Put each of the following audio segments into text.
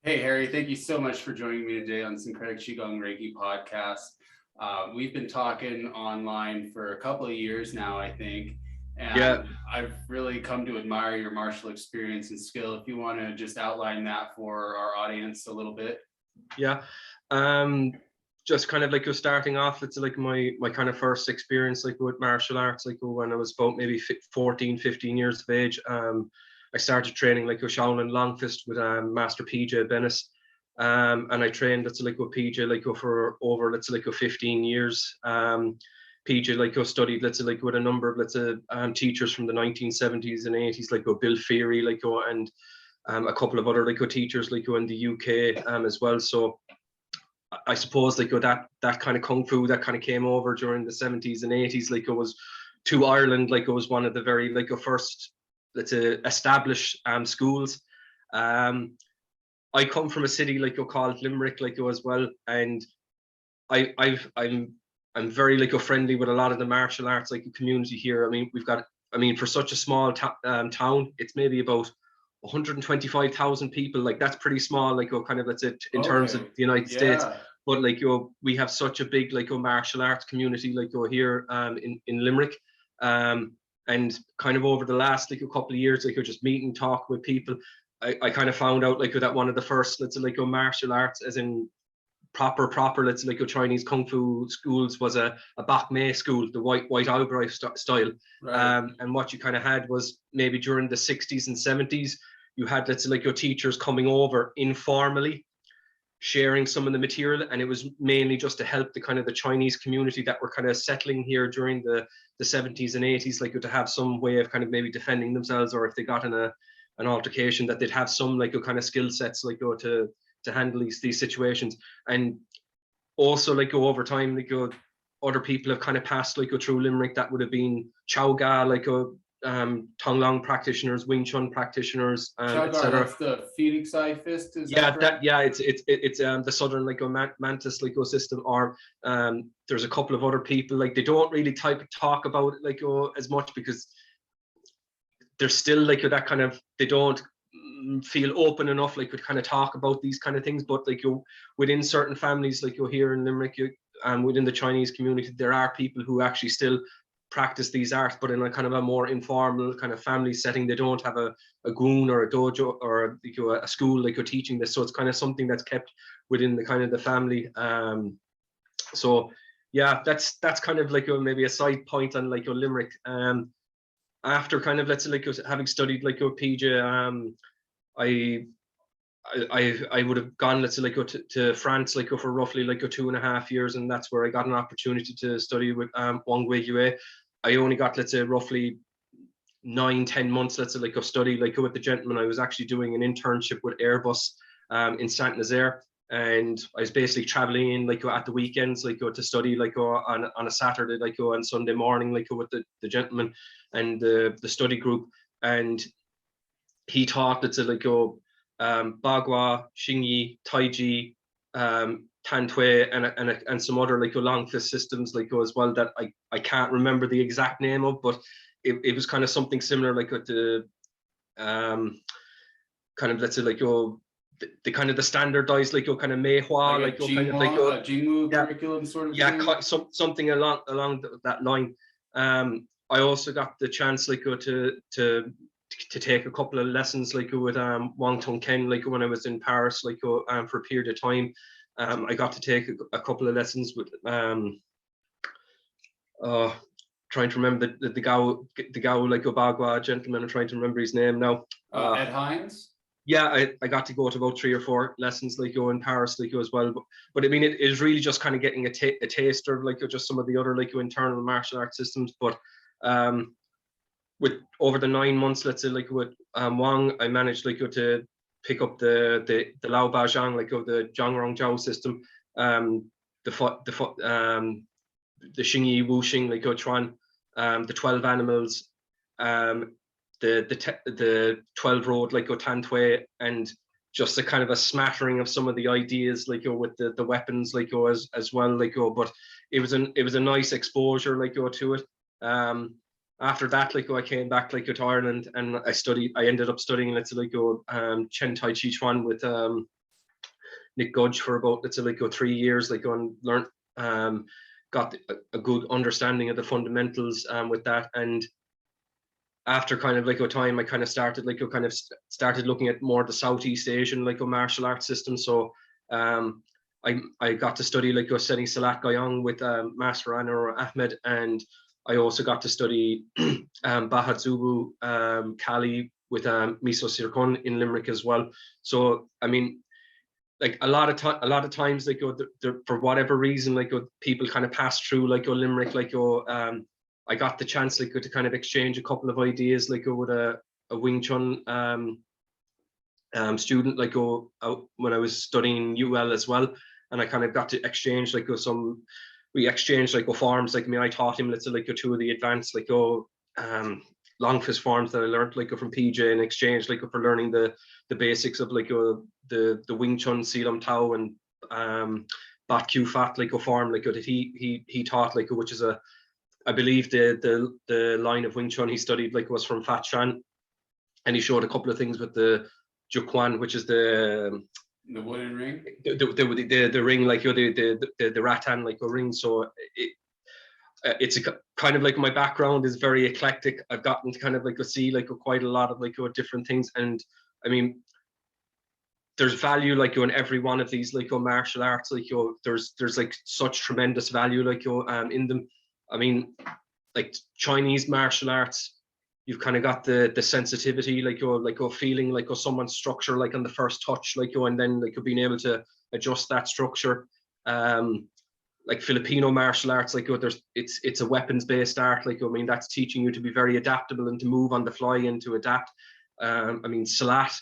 Hey, Harry, thank you so much for joining me today on Syncretic Qigong and Reiki podcast. We've been talking online for a couple of years now, I think, and I've really come to admire your martial experience and skill. If you want to just outline that for our audience a little bit. Yeah, just kind of like starting off, it's like my kind of first experience like with martial arts, like when I was about maybe 14, 15 years of age. I started training like with Shaolin Long Fist with Master PJ Bennis. And I trained with PJ like for over 15 years. PJ like studied with a number of teachers from the 1970s and 80s like Bill Feary and a couple of other teachers in the UK as well. So I suppose that kind of kung fu that kind of came over during the 70s and 80s it was to Ireland. It was one of the very first established schools. I come from a city called Limerick as well, and I'm very friendly with a lot of the martial arts community here. I mean, we've got, for such a small town, it's maybe about 125,000 people. That's pretty small kind of in terms of the United States. But we have such a big martial arts community here in Limerick. And kind of over the last couple of years, just meeting, talk with people, I kind of found out that one of the first martial arts, as in proper Chinese kung fu schools, was a Bak Mei school, the white Albright style. Right. And what you kind of had was, maybe during the 60s and 70s, you had your teachers coming over informally, sharing some of the material, and it was mainly just to help the Chinese community that were kind of settling here during the 70s and 80s, to have some way of kind of maybe defending themselves, or if they got in an altercation, that they'd have some kind of skill sets to handle these situations. And also over time other people have kind of passed through Limerick that would have been Qiao Tonglong practitioners, Wing Chun practitioners, etc. That's the Phoenix Eye Fist, is it's the Southern Mantis system. Or there's a couple of other people they don't really talk about it as much, because there's still that kind of, they don't feel open enough to kind of talk about these kind of things. But within certain families here in Limerick, within the Chinese community, there are people who actually still practice these arts, but in a kind of a more informal kind of family setting. They don't have a goon or a dojo or a school teaching this, so it's kind of something that's kept within the kind of the family. So yeah, that's kind of maybe a side point on Limerick. After kind of having studied PJ, I would have gone to France for roughly 2.5 years, and that's where I got an opportunity to study with Wang Wei. I only got roughly 9-10 months of study with the gentleman. I was actually doing an internship with Airbus in Saint Nazaire, and I was basically traveling in at the weekends to study on a Saturday on Sunday morning with the gentleman and the study group. And he taught Bagua, Xingyi, Taiji, Tan Tui, and some other long fist systems as well, that I can't remember the exact name of, but it was kind of something similar with the kind of the kind of the standardized kind of Mei Hua Jingwu curriculum sort of thing? Something along that line. I also got the chance to take a couple of lessons with Wang Tong Ken when I was in Paris for a period of time. I got to take a couple of lessons with trying to remember the Gao Bagua gentleman. I'm trying to remember his name now. Ed Hines? Yeah, I got to go to about 3 or 4 lessons in Paris as well. But I mean, it is really just kind of getting a taster of just some of the other internal martial arts systems. But with over the 9 months, with Wang, I managed to pick up the Lao Baguazhang, the Zhang Jiao system, the Xingyi Wuxing, Chuan, the 12 animals, the 12 road Tan Tui, and just a kind of a smattering of some of the ideas with the weapons as well but it was a nice exposure to it. After that, I came back to Ireland, and I ended up studying Chen Tai Chi Chuan with Nick Gudge for about, let's say, like 3 years, like and learned, got a good understanding of the fundamentals with that. And after kind of like a time, I kind of started started looking at more the Southeast Asian like a martial arts system. So I got to study like Seni Salat Gayong with Master Anwar Ahmed, and I also got to study Baguazhang Kali with Miso Sirkon in Limerick as well. So I mean, like a lot of times, like for whatever reason, like people kind of pass through like Limerick, like I got the chance like to kind of exchange a couple of ideas like with a Wing Chun student like when I was studying UL as well, and I kind of got to exchange like we exchanged like forms. Like I mean, I taught him let's say like 2 of the advanced like long fist forms that I learned like from PJ, in exchange like for learning the basics of like the Wing Chun Silam Tao and Bat Q Fat like form like that he taught like, which is I believe the line of Wing Chun he studied like was from Fat Shan, and he showed a couple of things with the Juquan, which is the wooden ring, the ring like the rattan like a ring. So it's a kind of like my background is very eclectic. I've gotten to kind of like see like quite a lot of like different things, and I mean there's value like in every one of these like martial arts. Like there's like such tremendous value like in them. I mean, like Chinese martial arts, you've kind of got the sensitivity, like feeling like someone's structure, like on the first touch, like and then like being able to adjust that structure. Like Filipino martial arts, like it's a weapons based art. Like I mean, that's teaching you to be very adaptable and to move on the fly and to adapt. I mean, Salat.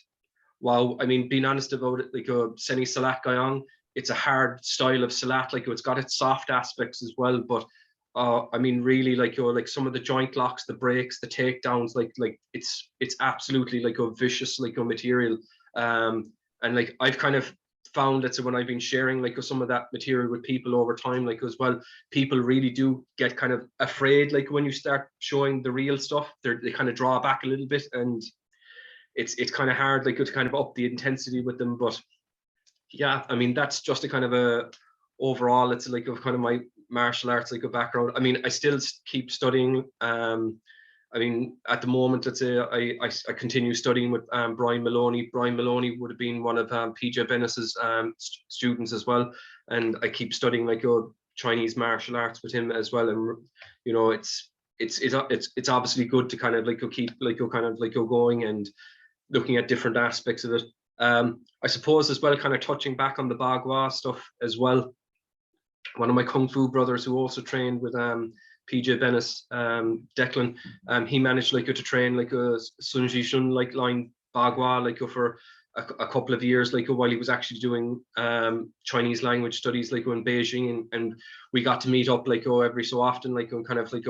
Wow, I mean, being honest about it, like Seni Salat Gayong, it's a hard style of Salat. Like it's got its soft aspects as well, but I mean, really, like like some of the joint locks, the breaks, the takedowns, like it's absolutely like a vicious like material. And like I've kind of found that when I've been sharing like some of that material with people over time, like as well, people really do get kind of afraid like when you start showing the real stuff. They kind of draw back a little bit, and it's kind of hard like to kind of up the intensity with them. But yeah, I mean that's just a kind of a overall, it's like of kind of my martial arts like a background. I mean, I still keep studying. I mean, at the moment, let's say I continue studying with Brian Maloney. Brian Maloney would have been one of PJ Bennis's students as well, and I keep studying like Chinese martial arts with him as well. And you know, it's obviously good to kind of like keep like kind of like going and looking at different aspects of it. I suppose as well, kind of touching back on the Bagua stuff as well. One of my kung fu brothers who also trained with PJ Bennis, Declan, he managed like to train like a Sun Ji Shun like line Bagua like for a couple of years like while he was actually doing Chinese language studies like in Beijing, and we got to meet up like every so often like and kind of like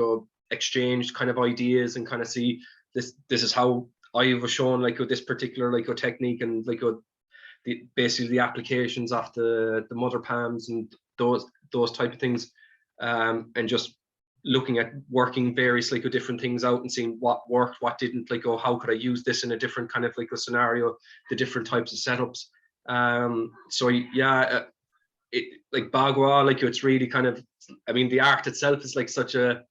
exchange kind of ideas and kind of see this is how I was shown like this particular like technique, and like basically the applications of the mother palms and those type of things, and just looking at working various like different things out and seeing what worked, what didn't, like how could I use this in a different kind of like a scenario, the different types of setups. So yeah, it like Bagua, like it's really kind of, I mean the art itself is like such a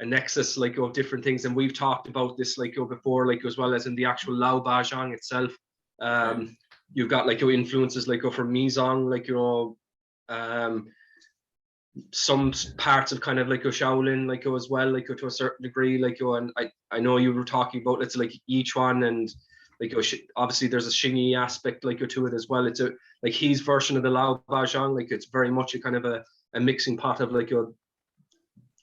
nexus like of different things, and we've talked about this like before, like as well as in the actual Lao Baguazhang itself. You've got like your influences like from Mizong, like some parts of kind of like Shaolin like as well, like to a certain degree, like and I know you were talking about it's like Yichuan, and like obviously there's a Xingyi aspect like to it as well. It's a like his version of the Lao Baguazhang, like it's very much a kind of a mixing pot of like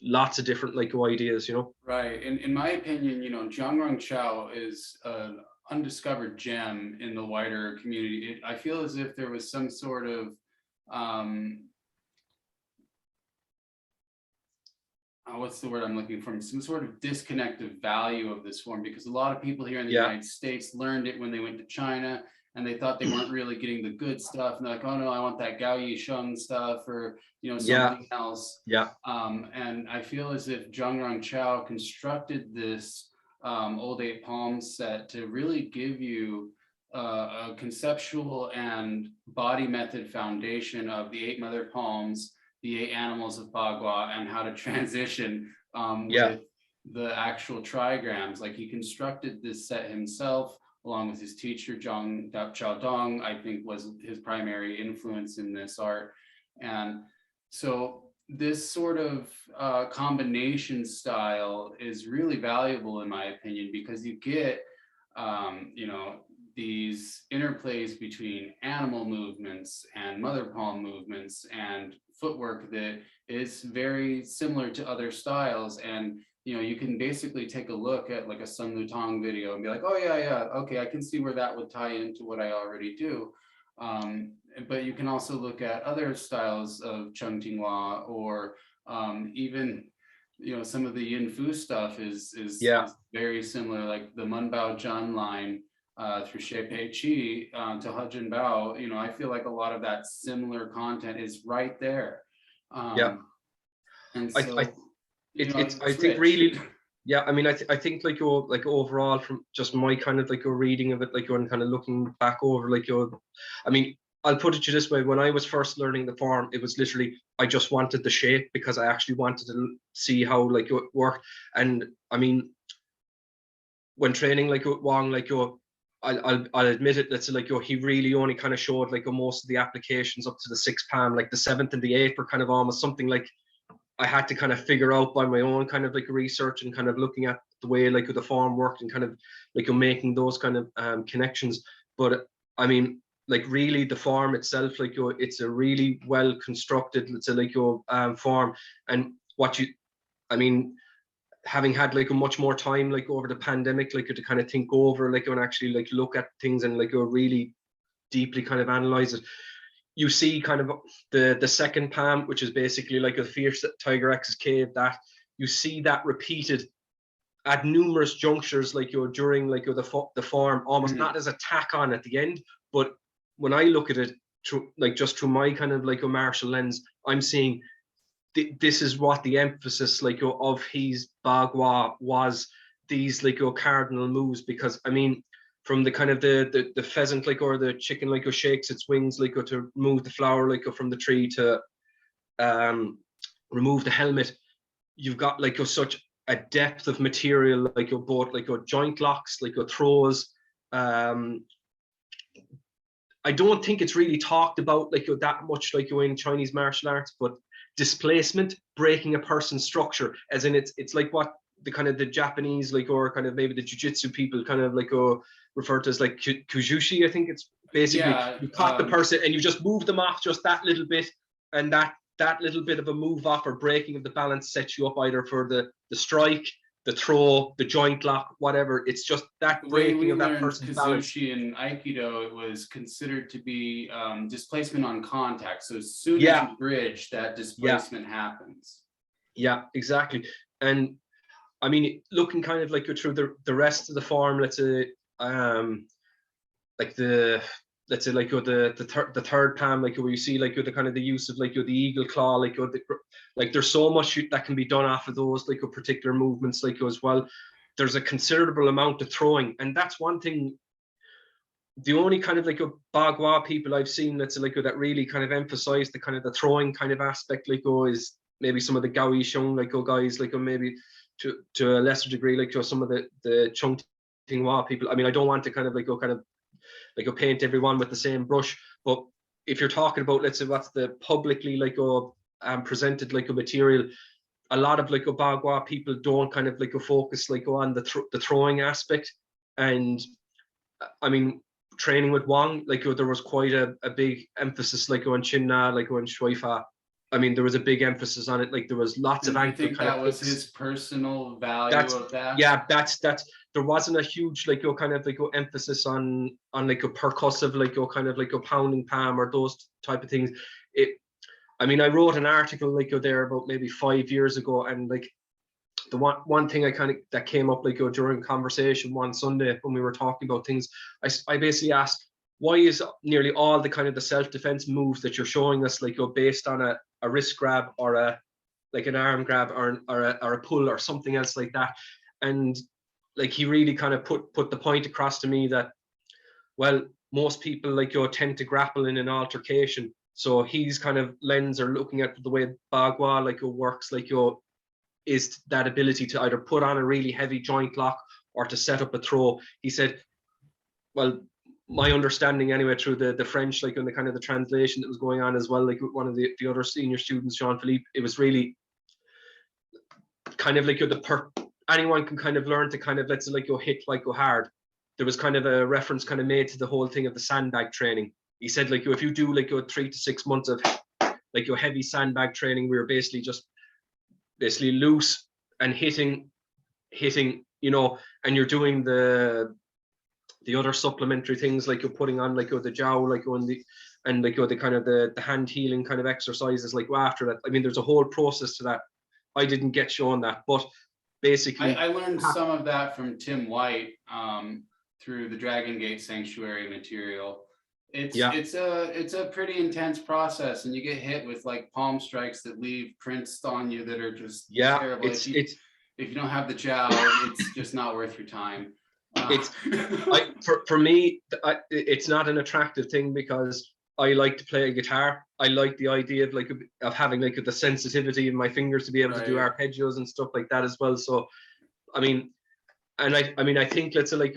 lots of different like ideas, you know. Right. In my opinion, you know, Jiang Qiao is an undiscovered gem in the wider community. I feel as if there was some sort of what's the word I'm looking for? Some sort of disconnect of value of this form, because a lot of people here in the United States learned it when they went to China, and they thought they weren't really getting the good stuff, and they're like, oh no, I want that Gao Yi Sheng stuff, or you know, something else. And I feel as if Jiang Qiao constructed this old eight palm set to really give you a conceptual and body method foundation of the 8 mother palms, the 8 animals of Bagua, and how to transition with the actual trigrams. Like, he constructed this set himself along with his teacher, Qiao Dong, I think was his primary influence in this art. And so this sort of combination style is really valuable in my opinion, because you get, you know, these interplays between animal movements and mother palm movements and footwork that is very similar to other styles. And you know, you can basically take a look at like a Sun Lutang video and be like, oh yeah, okay, I can see where that would tie into what I already do. But you can also look at other styles of Chung Ting Hua, or even, you know, some of the Yin Fu stuff is very similar, like the Mun Bao Zhan line through Xie Pei Qi to Hejin Bao. You know, I feel like a lot of that similar content is right there. And so, I think really, I mean, I think like overall, from just my kind of like a reading of it, like and kind of looking back over, like I mean, I'll put it to you this way: when I was first learning the form, it was literally I just wanted the shape because I actually wanted to see how like it worked. And I mean, when training like with Wong, like I'll admit it, that's like he really only kind of showed like most of the applications up to the 6th palm. Like the 7th and the 8th were kind of almost something like I had to kind of figure out by my own kind of like research and kind of looking at the way like the form worked and kind of like making those kind of connections. But I mean, like really the form itself, like it's a really well constructed, let's say like form. And I mean, having had like a much more time like over the pandemic, like to kind of think over like and actually like look at things and like really deeply kind of analyze it. You see kind of the 2nd palm, which is basically like a fierce Tiger X's cave, that you see that repeated at numerous junctures, like during like the form, almost not as a tack on at the end, but when I look at it through like just through my kind of like a martial lens, I'm seeing this is what the emphasis like of his Bagua was, these like cardinal moves. Because I mean, from the kind of the pheasant like or the chicken like shakes its wings like to remove the flower like from the tree, to remove the helmet, you've got like such a depth of material like both like joint locks, like throws. I don't think it's really talked about like that much like in Chinese martial arts, but displacement, breaking a person's structure, as in it's like what the kind of the Japanese like or kind of maybe the jiu-jitsu people kind of like referred to as like kujushi. I think it's basically you caught the person and you just move them off just that little bit, and that little bit of a move off or breaking of the balance sets you up either for the strike, the throw, the joint lock, whatever. It's just that breaking of that person's balance. In Aikido, it was considered to be displacement on contact. So as soon as you bridge, that displacement happens. Yeah, exactly. And I mean, looking kind of like through the rest of the form, let's say, like the third palm, like where you see like the kind of the use of like the eagle claw, like there's so much that can be done off of those like particular movements like as well. There's a considerable amount of throwing, and that's one thing. The only kind of like Bagua people I've seen that's like that really kind of emphasize the kind of the throwing kind of aspect like is maybe some of the Gao Yisheng like guys like maybe to a lesser degree like some of the Chung Ting Hua people. I mean, I don't want to kind of like paint everyone with the same brush, but if you're talking about, let's say, what's the publicly like presented like a material, a lot of like Bagua people don't kind of like focus like on the throwing aspect. And I mean, training with Wang, like there was quite a big emphasis like on Chin Na, like on Shui Fa. I mean, there was a big emphasis on it. Like there was lots of ankle kind that of was his personal value of that. Yeah, that's there wasn't a huge like kind of like emphasis on like a percussive like kind of like a pounding palm or those type of things. I mean, I wrote an article like there about maybe 5 years ago, and like the one thing I kind of that came up like during conversation one Sunday when we were talking about things, I basically asked, why is nearly all the kind of the self-defense moves that you're showing us like based on a wrist grab or a like an arm grab or a pull or something else like that? And like he really kind of put the point across to me that well, most people like tend to grapple in an altercation. So he's kind of lens or looking at the way Bagua like works like is that ability to either put on a really heavy joint lock or to set up a throw. He said, well, my understanding anyway through the French, like, and the kind of the translation that was going on as well, like with one of the other senior students, Jean-Philippe, it was really kind of like anyone can kind of learn to kind of, let's say, like hit like go hard. There was kind of a reference kind of made to the whole thing of the sandbag training. He said, like, if you do like 3 to 6 months of like your heavy sandbag training, we were basically just loose and hitting, you know, and you're doing the other supplementary things, like you're putting on like the Qiao, like on the, and like the kind of the hand healing kind of exercises, like after that. I mean, there's a whole process to that. I didn't get shown that, but basically I learned some of that from Tim White through the Dragon Gate Sanctuary material. It's a pretty intense process, and you get hit with like palm strikes that leave prints on you that are just terrible. If you don't have the Qiao, it's just not worth your time. For me, it's not an attractive thing, because I like to play a guitar. I like the idea of having like the sensitivity in my fingers to be able to do arpeggios and stuff like that as well. So, I mean, and I think, let's say, like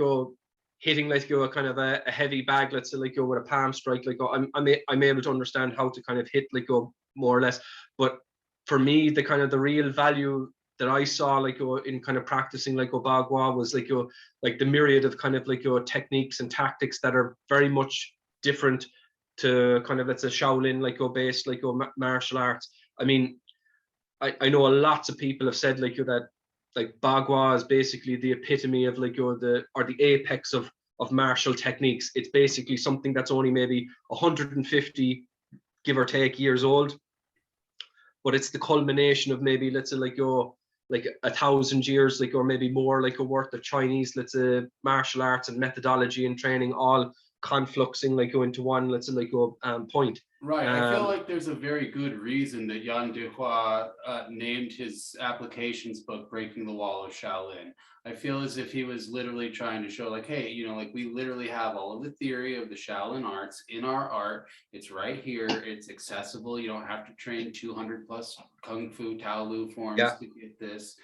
hitting like a kind of a heavy bag, let's say, like with a palm strike, like I'm able to understand how to kind of hit like more or less. But for me, the kind of the real value that I saw like in kind of practicing like Bagua was like the myriad of kind of like techniques and tactics that are very much different to kind of, let's say, Shaolin like based like martial arts. I mean, I know lots of people have said like that like Bagua is basically the epitome of like the apex of martial techniques. It's basically something that's only maybe 150 give or take years old, but it's the culmination of maybe, let's say, like 1,000 years, like, or maybe more, like a worth of Chinese, let's say, martial arts and methodology and training, all confluxing like into one, let's say, like point. Right. I feel like there's a very good reason that Yan Duhua named his applications book "Breaking the Wall of Shaolin." I feel as if he was literally trying to show, like, hey, you know, like, we literally have all of the theory of the Shaolin arts in our art. It's right here. It's accessible. You don't have to train 200 plus Kung Fu Taolu forms to get this.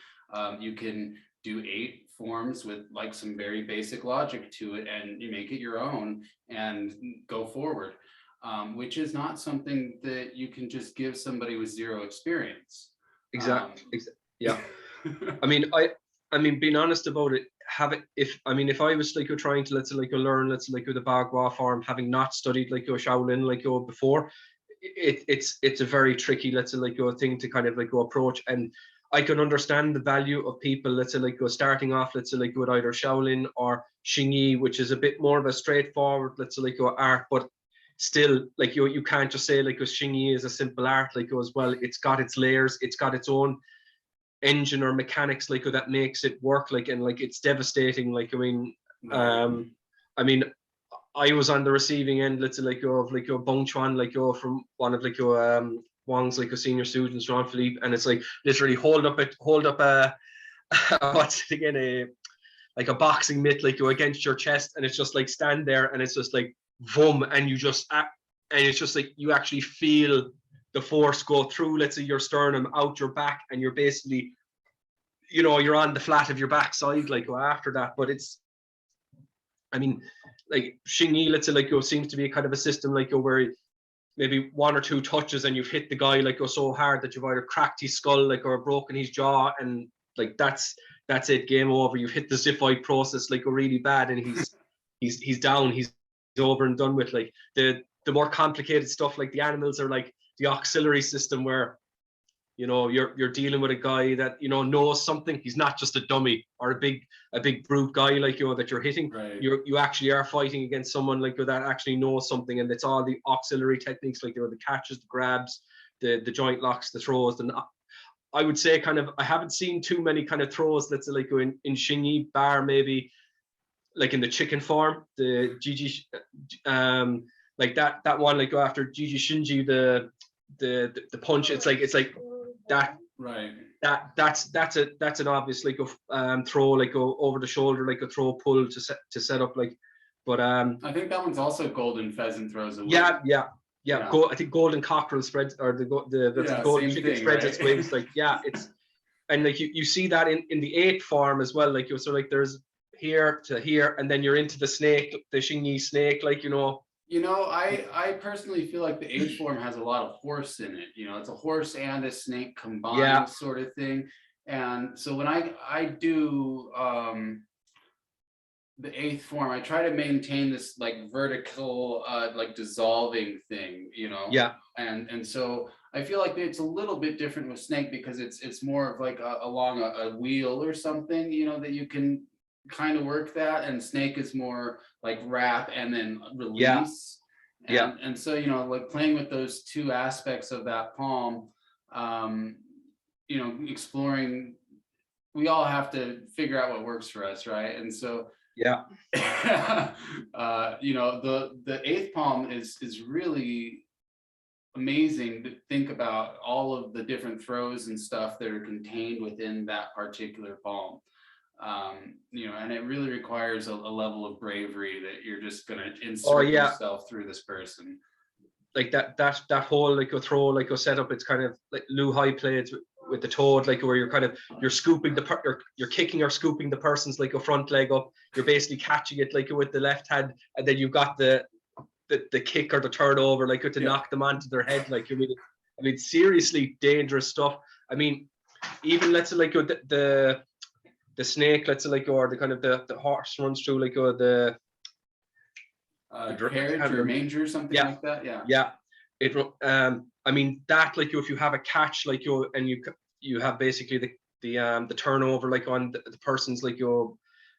You can do 8 forms with like some very basic logic to it, and you make it your own and go forward. Which is not something that you can just give somebody with zero experience. Exactly. Yeah. I mean, being honest about it, if I was like trying to, let's say, like learn, let's say, like the Bagua form, having not studied like Shaolin like before, it's a very tricky, let's say, like thing to kind of like approach. And I can understand the value of people, let's say, like starting off, let's say, like with either Shaolin or Xingyi, which is a bit more of a straightforward, let's say, like art, but still, like you can't just say like Xingyi is a simple art, like as well. It's got its layers, it's got its own engine or mechanics like that makes it work, like, and like it's devastating. Like, I mean, I was on the receiving end, let's say, like of like Bong Chuan, like from one of like Wang's like senior students, Jean-Philippe, and it's like literally hold up a what's it again, like a boxing mitt, like against your chest, and it's just like stand there, and it's just like vroom, and you just and it's just like you actually feel the force go through, let's say, your sternum, out your back, and you're basically, you know, you're on the flat of your backside like after that. But it's, I mean, like Xingyi, let's say, like seems to be a kind of a system like where maybe 1 or 2 touches and you've hit the guy like so hard that you've either cracked his skull like or broken his jaw, and like that's it, game over. You've hit the Ziphoid process like really bad, and he's down, he's over and done with. Like the more complicated stuff, like the animals, are like the auxiliary system, where, you know, you're dealing with a guy that, you know, knows something. He's not just a dummy or a big brute guy like, you know, that you're hitting. Right. You actually are fighting against someone like that actually knows something, and it's all the auxiliary techniques, like, you know, the catches, the grabs, the joint locks, the throws. And I would say kind of, I haven't seen too many kind of throws that's like in Xingyi, bar maybe like in the chicken form, the Gigi, like that one, like go after Gigi Shinji, the punch. It's like that. Right. That's an obvious like throw, like go over the shoulder, like a throw pull to set up like But I think that one's also golden pheasant throws away. Yeah. I think golden cockerel spreads, or the golden chicken spreads its wings. Like, yeah, it's, and like you see that in the 8th form as well. Like, so like there's here to here, and then you're into the snake, the Xingyi snake, like, you know. I personally feel like the 8th form has a lot of horse in it. It's a horse and a snake combined sort of thing. And so when I do the 8th form, I try to maintain this like vertical like dissolving thing, Yeah. And so I feel like it's a little bit different with snake, because it's more of like along a wheel or something, that you can kind of work that, and snake is more like wrap and then release. And so like playing with those two aspects of that palm, exploring, we all have to figure out what works for us, right? And so the 8th palm is really amazing to think about all of the different throws and stuff that are contained within that particular palm. And it really requires a level of bravery that you're just going to insert yourself through this person. Like that whole like a throw, like a setup, it's kind of like Lou High plays with the toad, like where you're scooping you're kicking or scooping the person's like a front leg up. You're basically catching it like with the left hand, and then you've got the kick or the turnover, like to knock them onto their head. Like, I mean, seriously dangerous stuff. I mean, even let's say like the snake, let's say like, or the kind of the horse runs through like the carriage or manger, something like that. It I mean, that like if you have a catch like and you have basically the turnover like on the person's like your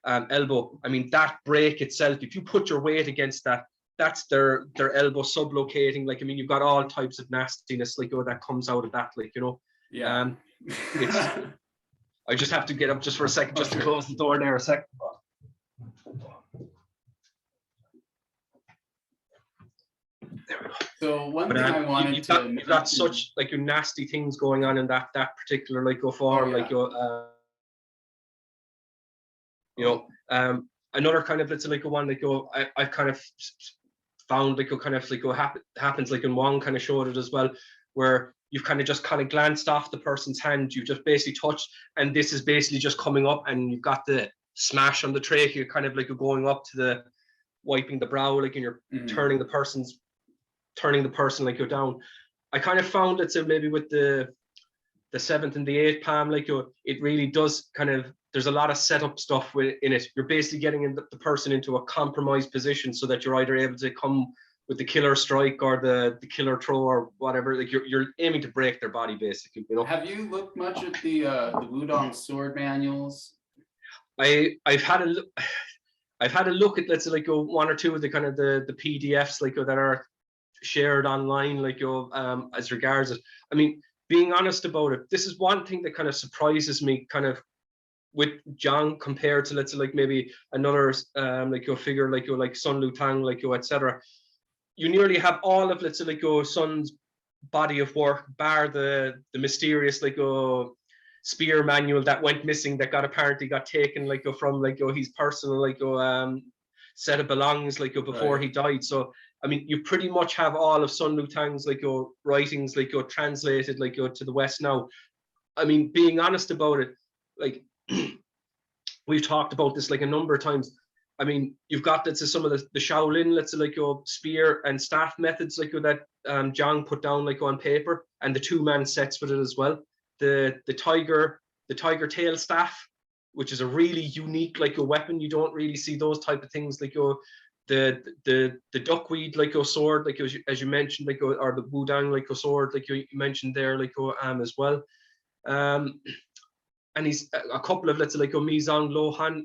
elbow. I mean, that break itself, if you put your weight against that, that's their elbow sublocating. Like, I mean, you've got all types of nastiness like that comes out of that, like, it's I just have to get up just for a second, just to close the door there a second. There we go. So one thing I wanted you've got such like your nasty things going on in that particular like form, like another kind of, let's say like one like I've kind of found like kind of like happens like in Wong kind of showed it as well, where you've kind of glanced off the person's hand, you just basically touched, and this is basically just coming up, and you've got the smash on the trachea, kind of like going up to the wiping the brow, like, and you're turning the person like you're down. I kind of found, let's say maybe with the 7th and the 8th palm, like it really does kind of, there's a lot of setup stuff in it. You're basically getting the person into a compromised position so that you're either able to come with the killer strike or the killer throw or whatever. Like you're aiming to break their body, basically. Have you looked much at the Wudong sword manuals? I've had a look at, let's say like one or two of the kind of the PDFs like that are shared online, like as regards it. I mean, being honest about it, this is one thing that kind of surprises me kind of with Jiang compared to, let's say like maybe another like your figure like Sun Lutang, like etc. You nearly have all of, let's say like Sun's body of work, bar the mysterious like spear manual that went missing, that apparently got taken like from like his personal like set of belongings like before he died. So I mean, you pretty much have all of Sun Lutang's like writings like translated like to the West now. I mean, being honest about it, like we've talked about this like a number of times. I mean, you've got, let's say, some of the Shaolin, let's say like your spear and staff methods like that Jiang put down like on paper, and the 2-man sets with it as well. The tiger tail staff, which is a really unique like a weapon. You don't really see those type of things like the duckweed like sword, like as you mentioned, like or the Wudang like sword like you mentioned there, like as well. And he's a couple of, let's say like Mizong, Lohan,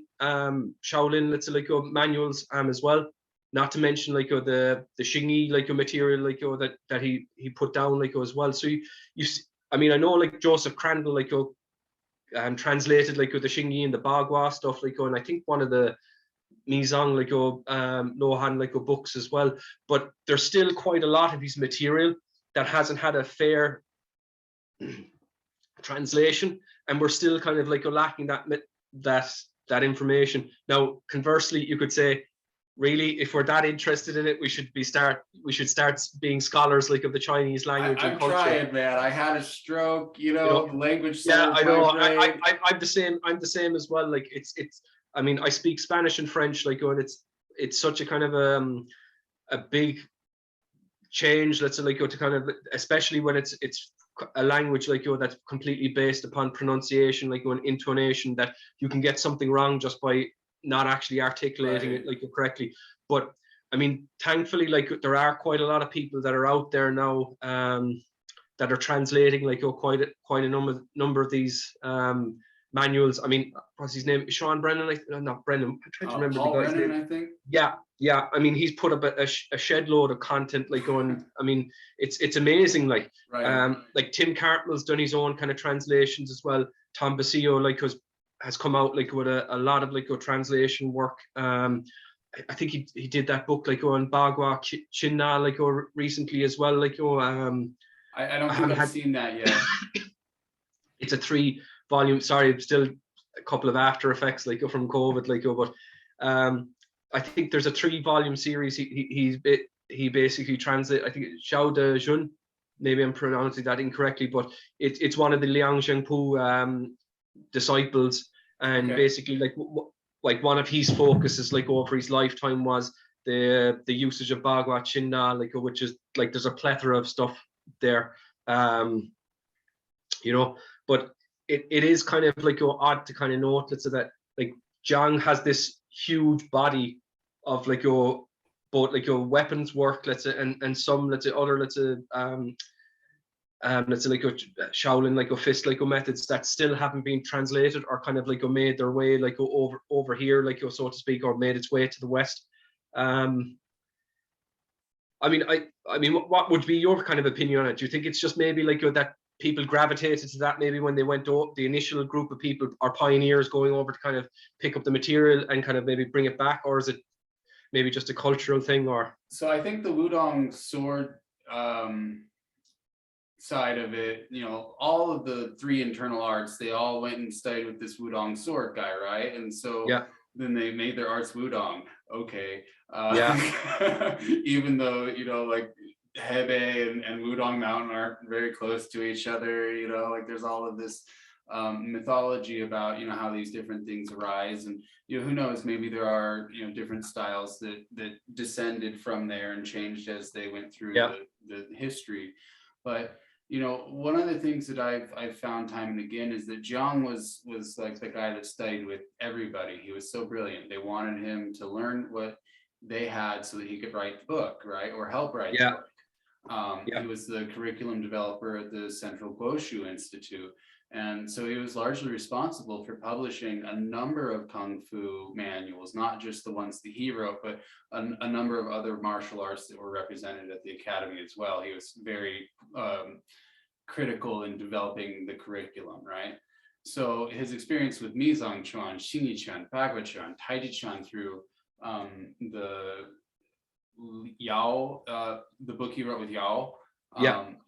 Shaolin, let's say like manuals as well. Not to mention like the Xingyi like material like that he put down like as well. So you I mean, I know like Joseph Crandall like translated like the Xingyi and the Bagua stuff like and I think one of the Mizong like Lohan like books as well. But there's still quite a lot of his material that hasn't had a fair translation, and we're still kind of like lacking that information. Now, conversely, you could say really, if we're that interested in it, we should start being scholars like of the Chinese language and I'm culture. trying, man. I had a stroke, you know, the language yeah, centers I know. my brain. I'm the same as well. Like it's I mean, I speak Spanish and French, like, and it's such a kind of a big change, let's say, like, to kind of, especially when it's a language like, that's completely based upon pronunciation, like, an intonation, that you can get something wrong just by not actually articulating it like correctly. But I mean, thankfully, like, there are quite a lot of people that are out there now that are translating, like, quite a number of these manuals. I mean, what's his name? Sean Brennan? Not Brennan. I'm trying to remember Paul the guy's Brennan, name. I think. Yeah. I mean, he's put up a shed load of content, like, on. I mean, it's amazing. Like, like Tim Cartmell's done his own kind of translations as well. Tom Basilio, like, has come out, like, with a lot of, like, translation work. I think he did that book, like, on Baguazhang, like, recently as well, like, I don't think I've seen that yet. It's a 3-volume. Sorry, still a couple of after effects, like, from COVID, like, but I think there's a 3-volume series. He basically translate. I think it's Qiao de Jun. Maybe I'm pronouncing that incorrectly, but it's one of the Liang Zhengpu disciples, and basically, like one of his focuses, like, over his lifetime, was the usage of Bagua Chinna, like, which is, like, there's a plethora of stuff there, you know, but it is kind of, like, odd to kind of note, let's say, that, like, Jiang has this huge body of, like, both, like, weapons work, let's say, and some, let's say, other, let's say, let's say, like, Shaolin, like, fist, like, methods that still haven't been translated, or kind of, like, made their way, like, over here, like, so to speak, or made its way to the West. I mean, what would be your kind of opinion on it? Do you think it's just maybe, like, that people gravitated to that maybe when they went to the initial group of people, or pioneers, going over to kind of pick up the material and kind of maybe bring it back, or is it maybe just a cultural thing? Or so I think the Wudong sword side of it, you know, all of the 3 internal arts, they all went and studied with this Wudong sword guy, right? And so then they made their arts Wudong. Okay. Even though, you know, like, Hebei and Wudong Mountain aren't very close to each other, you know, like, there's all of this mythology about, you know, how these different things arise, and, you know, who knows, maybe there are, you know, different styles that descended from there and changed as they went through the history. But, you know, one of the things that I've found time and again is that Jiang was like the guy that studied with everybody. He was so brilliant. They wanted him to learn what they had so that he could write the book, right, or help write the book. He was the curriculum developer at the Central Guoshu Institute. And so he was largely responsible for publishing a number of Kung Fu manuals, not just the ones that he wrote, but a number of other martial arts that were represented at the Academy as well. He was very critical in developing the curriculum, right? So his experience with Mizang Chuan, Xingyi Chuan, Baguazhang, Taiji Chuan through the Yao, the book he wrote with Yao,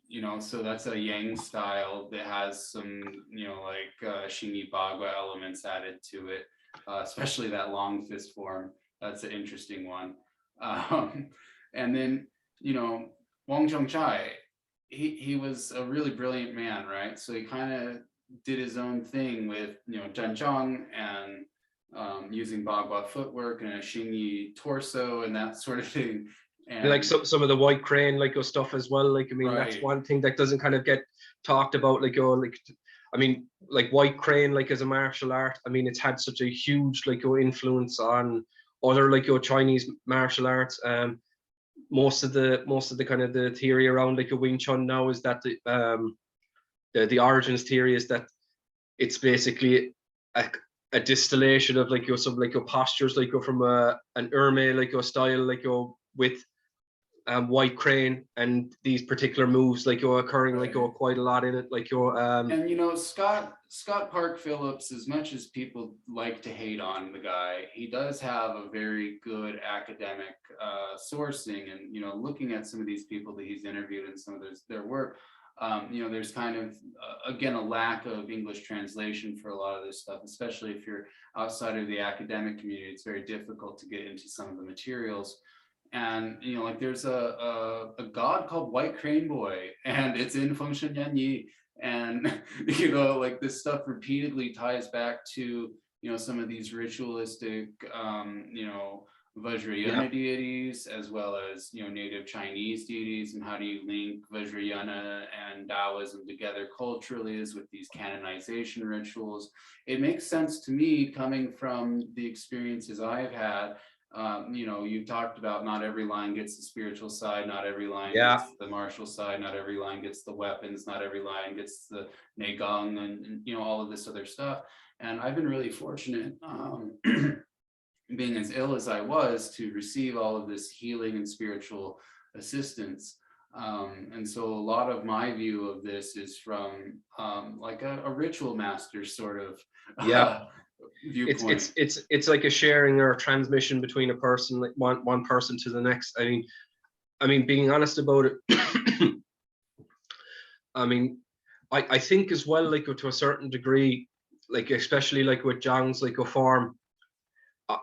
you know, so that's a Yang style that has some, you know, like Xingyi Bagua elements added to it, especially that long fist form. That's an interesting one. And then, you know, Wang Zhongchai, he was a really brilliant man, right? So he kind of did his own thing with, you know, Zhanzhang and using Bagua footwork and a Xingyi torso and that sort of thing. And like some of the white crane, like, stuff as well. Like, I mean, that's one thing that doesn't kind of get talked about. Like, I mean, like, white crane, like, as a martial art, I mean, it's had such a huge, like, influence on other, like, Chinese martial arts. Most of the kind of the theory around, like, Wing Chun now is that the origins theory is that it's basically a distillation of, like, some, like, postures, like, from an Urme, like, style, like, with white crane and these particular moves, like, occurring, like, quite a lot in it, like, and, you know, Scott Park Phillips, as much as people like to hate on the guy, he does have a very good academic sourcing, and, you know, looking at some of these people that he's interviewed and some of their work, there's kind of, again, a lack of English translation for a lot of this stuff, especially if you're outside of the academic community. It's very difficult to get into some of the materials. And, like there's a god called White Crane Boy, and it's in Fengshen Yanyi. And, like this stuff repeatedly ties back to, some of these ritualistic, Vajrayana deities, as well as, native Chinese deities, and how do you link Vajrayana and Taoism together culturally is with these canonization rituals. It makes sense to me coming from the experiences I've had. You've talked about not every line gets the spiritual side, not every line gets the martial side, not every line gets the weapons, not every line gets the Neigong, and all of this other stuff. And I've been really fortunate, being as ill as I was, to receive all of this healing and spiritual assistance. And so a lot of my view of this is from like a ritual master sort of viewpoint. It's like a sharing or a transmission between a person, like one person to the next. I mean, being honest about it, I mean, I think as well, like to a certain degree, like especially like with Jiang's like a form,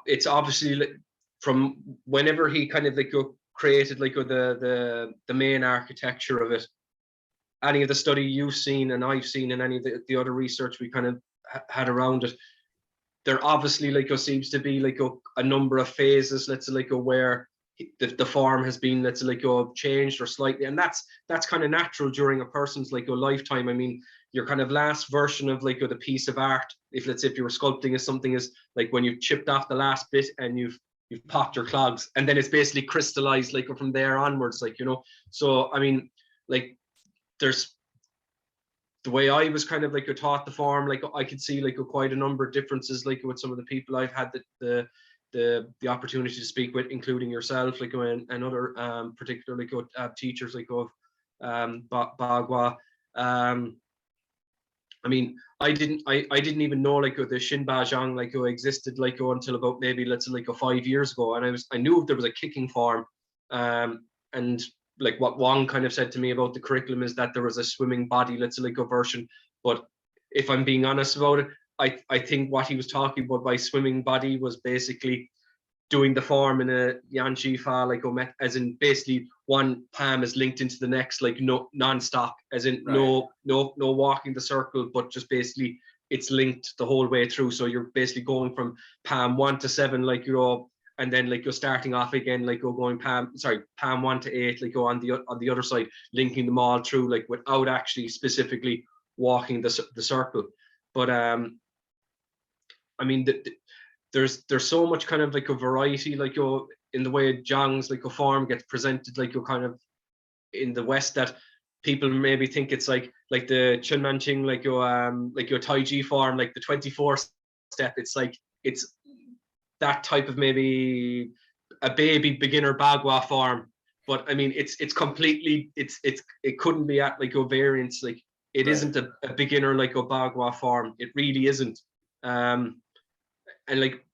it's obviously like from whenever he kind of like created like the main architecture of it. Any of the study you've seen and I've seen, and any of the other research we kind of had around it, there obviously like seems to be like a number of phases, let's say, like where the form has been, let's say, like changed or slightly, and that's kind of natural during a person's like lifetime. I mean, your kind of last version of like the piece of art, if let's say if you were sculpting as something, is like when you've chipped off the last bit and you've popped your clogs, and then it's basically crystallized like from there onwards, like, so I mean, like there's the way I was kind of like taught the form, like I could see like quite a number of differences like with some of the people I've had the opportunity to speak with, including yourself, like and other particularly teachers like of Bagua. I mean, I didn't even know like the Baguazhang like existed like until about maybe let's say like 5 years ago, and I knew there was a kicking form, and like what Wong kind of said to me about the curriculum is that there was a swimming body, let's say like a version. But if I'm being honest about it, I think what he was talking about by swimming body was basically doing the form in a Yan Chi Fa, like as in basically one palm is linked into the next, like no non-stop, as in no walking the circle, but just basically it's linked the whole way through. So you're basically going from palm 1 to 7, like and then like you're starting off again, like going palm 1 to 8, like on the other side, linking them all through, like without actually specifically walking the circle. But I mean, there's so much kind of like a variety, like in the way Jiang's like a form gets presented, like kind of in the West, that people maybe think it's like the Chunmanqing, like your Tai Chi form, like the 24 step. It's like it's that type of maybe a baby beginner Bagua form. But I mean, it's completely it couldn't be at like a variance, like it isn't a beginner like a Bagua form. It really isn't. And like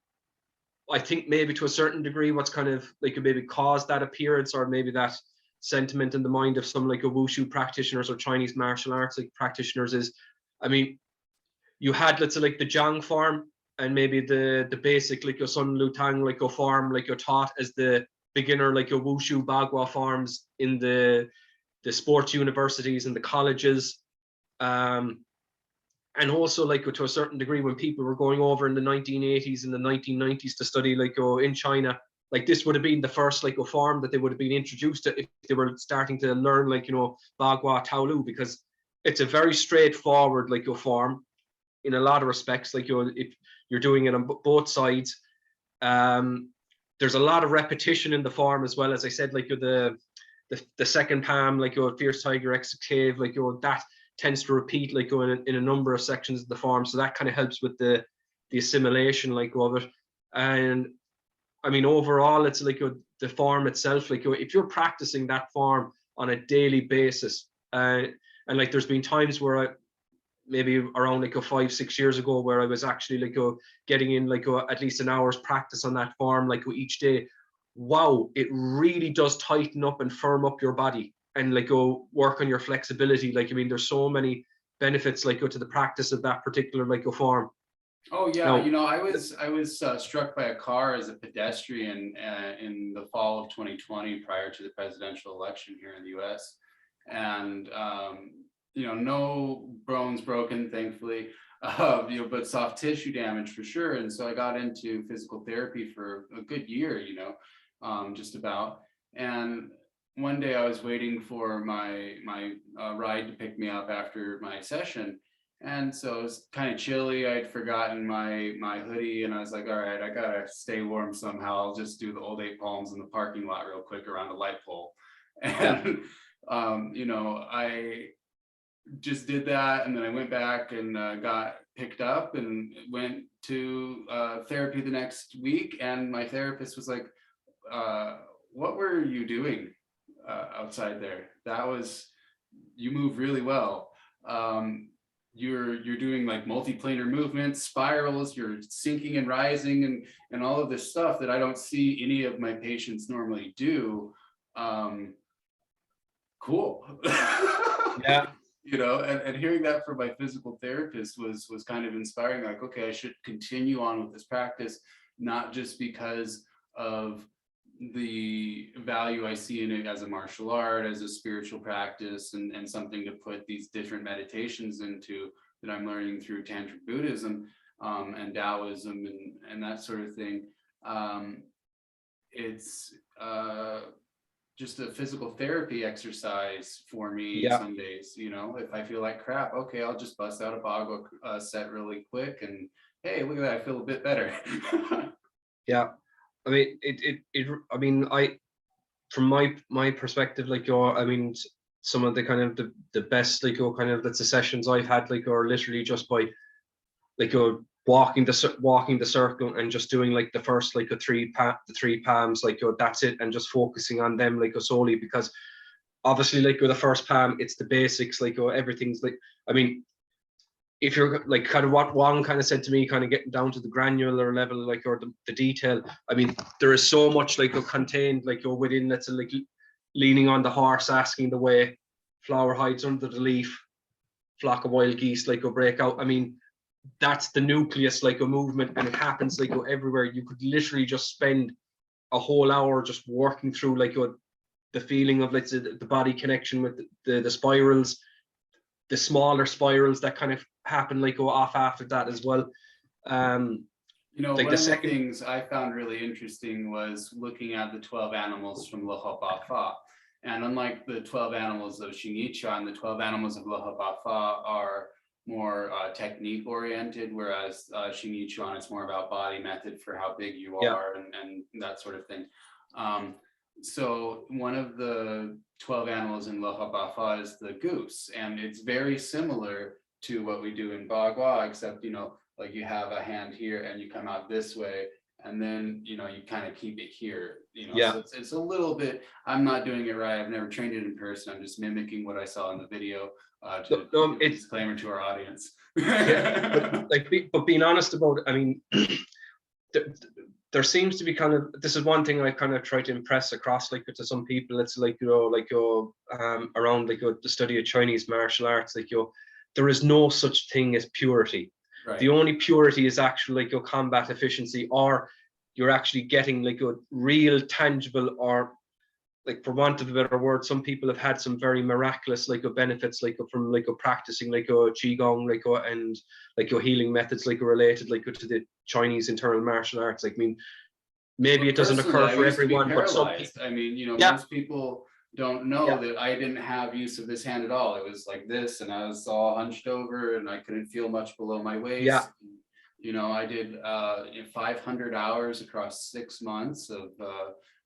I think maybe to a certain degree what's kind of like maybe caused that appearance, or maybe that sentiment in the mind of some like a wushu practitioners or Chinese martial arts like practitioners is, I mean, you had, let's say, like the Jiang form and maybe the basic like your Sun Lutang like a form like you're taught as the beginner like your wushu Bagua forms in the sports universities and the colleges. And also like to a certain degree when people were going over in the 1980s and the 1990s to study like in China, like this would have been the first like a form that they would have been introduced to if they were starting to learn like Bagua Taolu, because it's a very straightforward like form in a lot of respects. Like if you're doing it on both sides, there's a lot of repetition in the form as well. As I said, like the second palm, like your fierce tiger execute, like that tends to repeat like in a number of sections of the form, so that kind of helps with the assimilation like of it. And I mean, overall, it's like the form itself, like if you're practicing that form on a daily basis, and like there's been times where I maybe around like 5-6 years ago where I was actually like getting in like at least an hour's practice on that form like each day. Wow, it really does tighten up and firm up your body. and like go work on your flexibility. Like, I mean, there's so many benefits like go to the practice of that particular like go form. Oh yeah, Now, you know, I was struck by a car as a pedestrian in the fall of 2020, prior to the presidential election here in the U.S. And you know, no bones broken, thankfully, you know, but soft tissue damage for sure. And so I got into physical therapy for a good year, you know, just about. And one day I was waiting for my ride to pick me up after my session. And so it was kind of chilly. I'd forgotten my hoodie, and I was like, all right, I gotta stay warm somehow. I'll just do the old 8 palms in the parking lot real quick around a light pole. And you know, I just did that, and then I went back and got picked up and went to therapy the next week. And my therapist was like, what were you doing outside there? That was, you move really well. You're doing like multiplanar movements, spirals, you're sinking and rising, and all of this stuff that I don't see any of my patients normally do. Cool. yeah. You know, and hearing that from my physical therapist was kind of inspiring. Like, okay, I should continue on with this practice, not just because of the value I see in it as a martial art, as a spiritual practice, and something to put these different meditations into that I'm learning through Tantric Buddhism and Taoism and that sort of thing. It's just a physical therapy exercise for me some days. You know, if I feel like crap, okay, I'll just bust out a Baguazhang set really quick, and hey, look at that, I feel a bit better. Yeah. I mean, I mean, from my perspective, like I mean, some of the kind of the best, like, kind of, that's the sessions I've had, like, are literally just by, like, walking the circle and just doing, like, the first, like, the three palms, like, that's it, and just focusing on them, like, solely, because obviously, like, with the first palm, it's the basics, like, everything's, like, I mean, if you're, like, kind of what Wong kind of said to me, kind of getting down to the granular level, like, or the detail, I mean, there is so much, like, contained, like, within, that's like leaning on the horse, asking the way, flower hides under the leaf, flock of wild geese, like, break out. I mean, that's the nucleus, like, a movement, and it happens, like, everywhere. You could literally just spend a whole hour just working through, like, the feeling of, let's say, the body connection with the spirals, the smaller spirals that kind of happen, like, go off after that as well. You know, like, one of the things I found really interesting was looking at the 12 animals from Le Hop Fa. And unlike the 12 animals of Qiao, the 12 animals of Le Hop Fa are more technique oriented, whereas Qiao, it's more about body method for how big you are and that sort of thing. So one of the 12 animals in Le Hop Fa is the goose, and it's very similar to what we do in Bagua, except, you know, like, you have a hand here and you come out this way, and then, you know, you kind of keep it here, you know. So it's a little bit, I'm not doing it right, I've never trained it in person, I'm just mimicking what I saw in the video, to give a disclaimer to our audience. but being honest about it, I mean, there seems to be kind of, this is one thing I kind of try to impress across, like, to some people. It's like, you know, like, around, like, the study of Chinese martial arts, like, there is no such thing as purity. Right. The only purity is actually, like, your combat efficiency, or you're actually getting, like, a real tangible, or, like, for want of a better word, some people have had some very miraculous, like, benefits, like, from, like, practicing, like, Qigong, like, and, like, your healing methods, like, related, like, to the Chinese internal martial arts. Like, I mean, maybe it doesn't occur for everyone, but some people, I mean, you know, most people don't know that I didn't have use of this hand at all. It was like this, and I was all hunched over, and I couldn't feel much below my waist. You know, I did 500 hours across 6 months of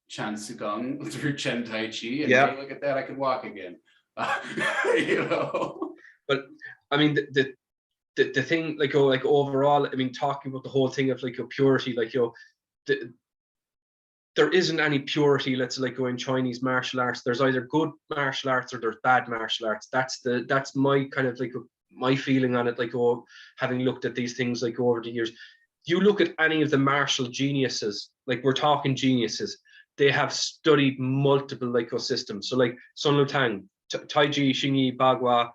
Chan Qigong through Chen Tai Chi, and hey, look at that, I could walk again. You know, but I mean, the thing, like, like, overall, I mean, talking about the whole thing of, like, your purity, like, there isn't any purity, let's, like, in Chinese martial arts. There's either good martial arts or there's bad martial arts. That's my kind of, like, my feeling on it, like, having looked at these things, like, over the years. You look at any of the martial geniuses, like, we're talking geniuses, they have studied multiple like systems. So like Sun Lutang, Taiji, Xingyi, Bagua,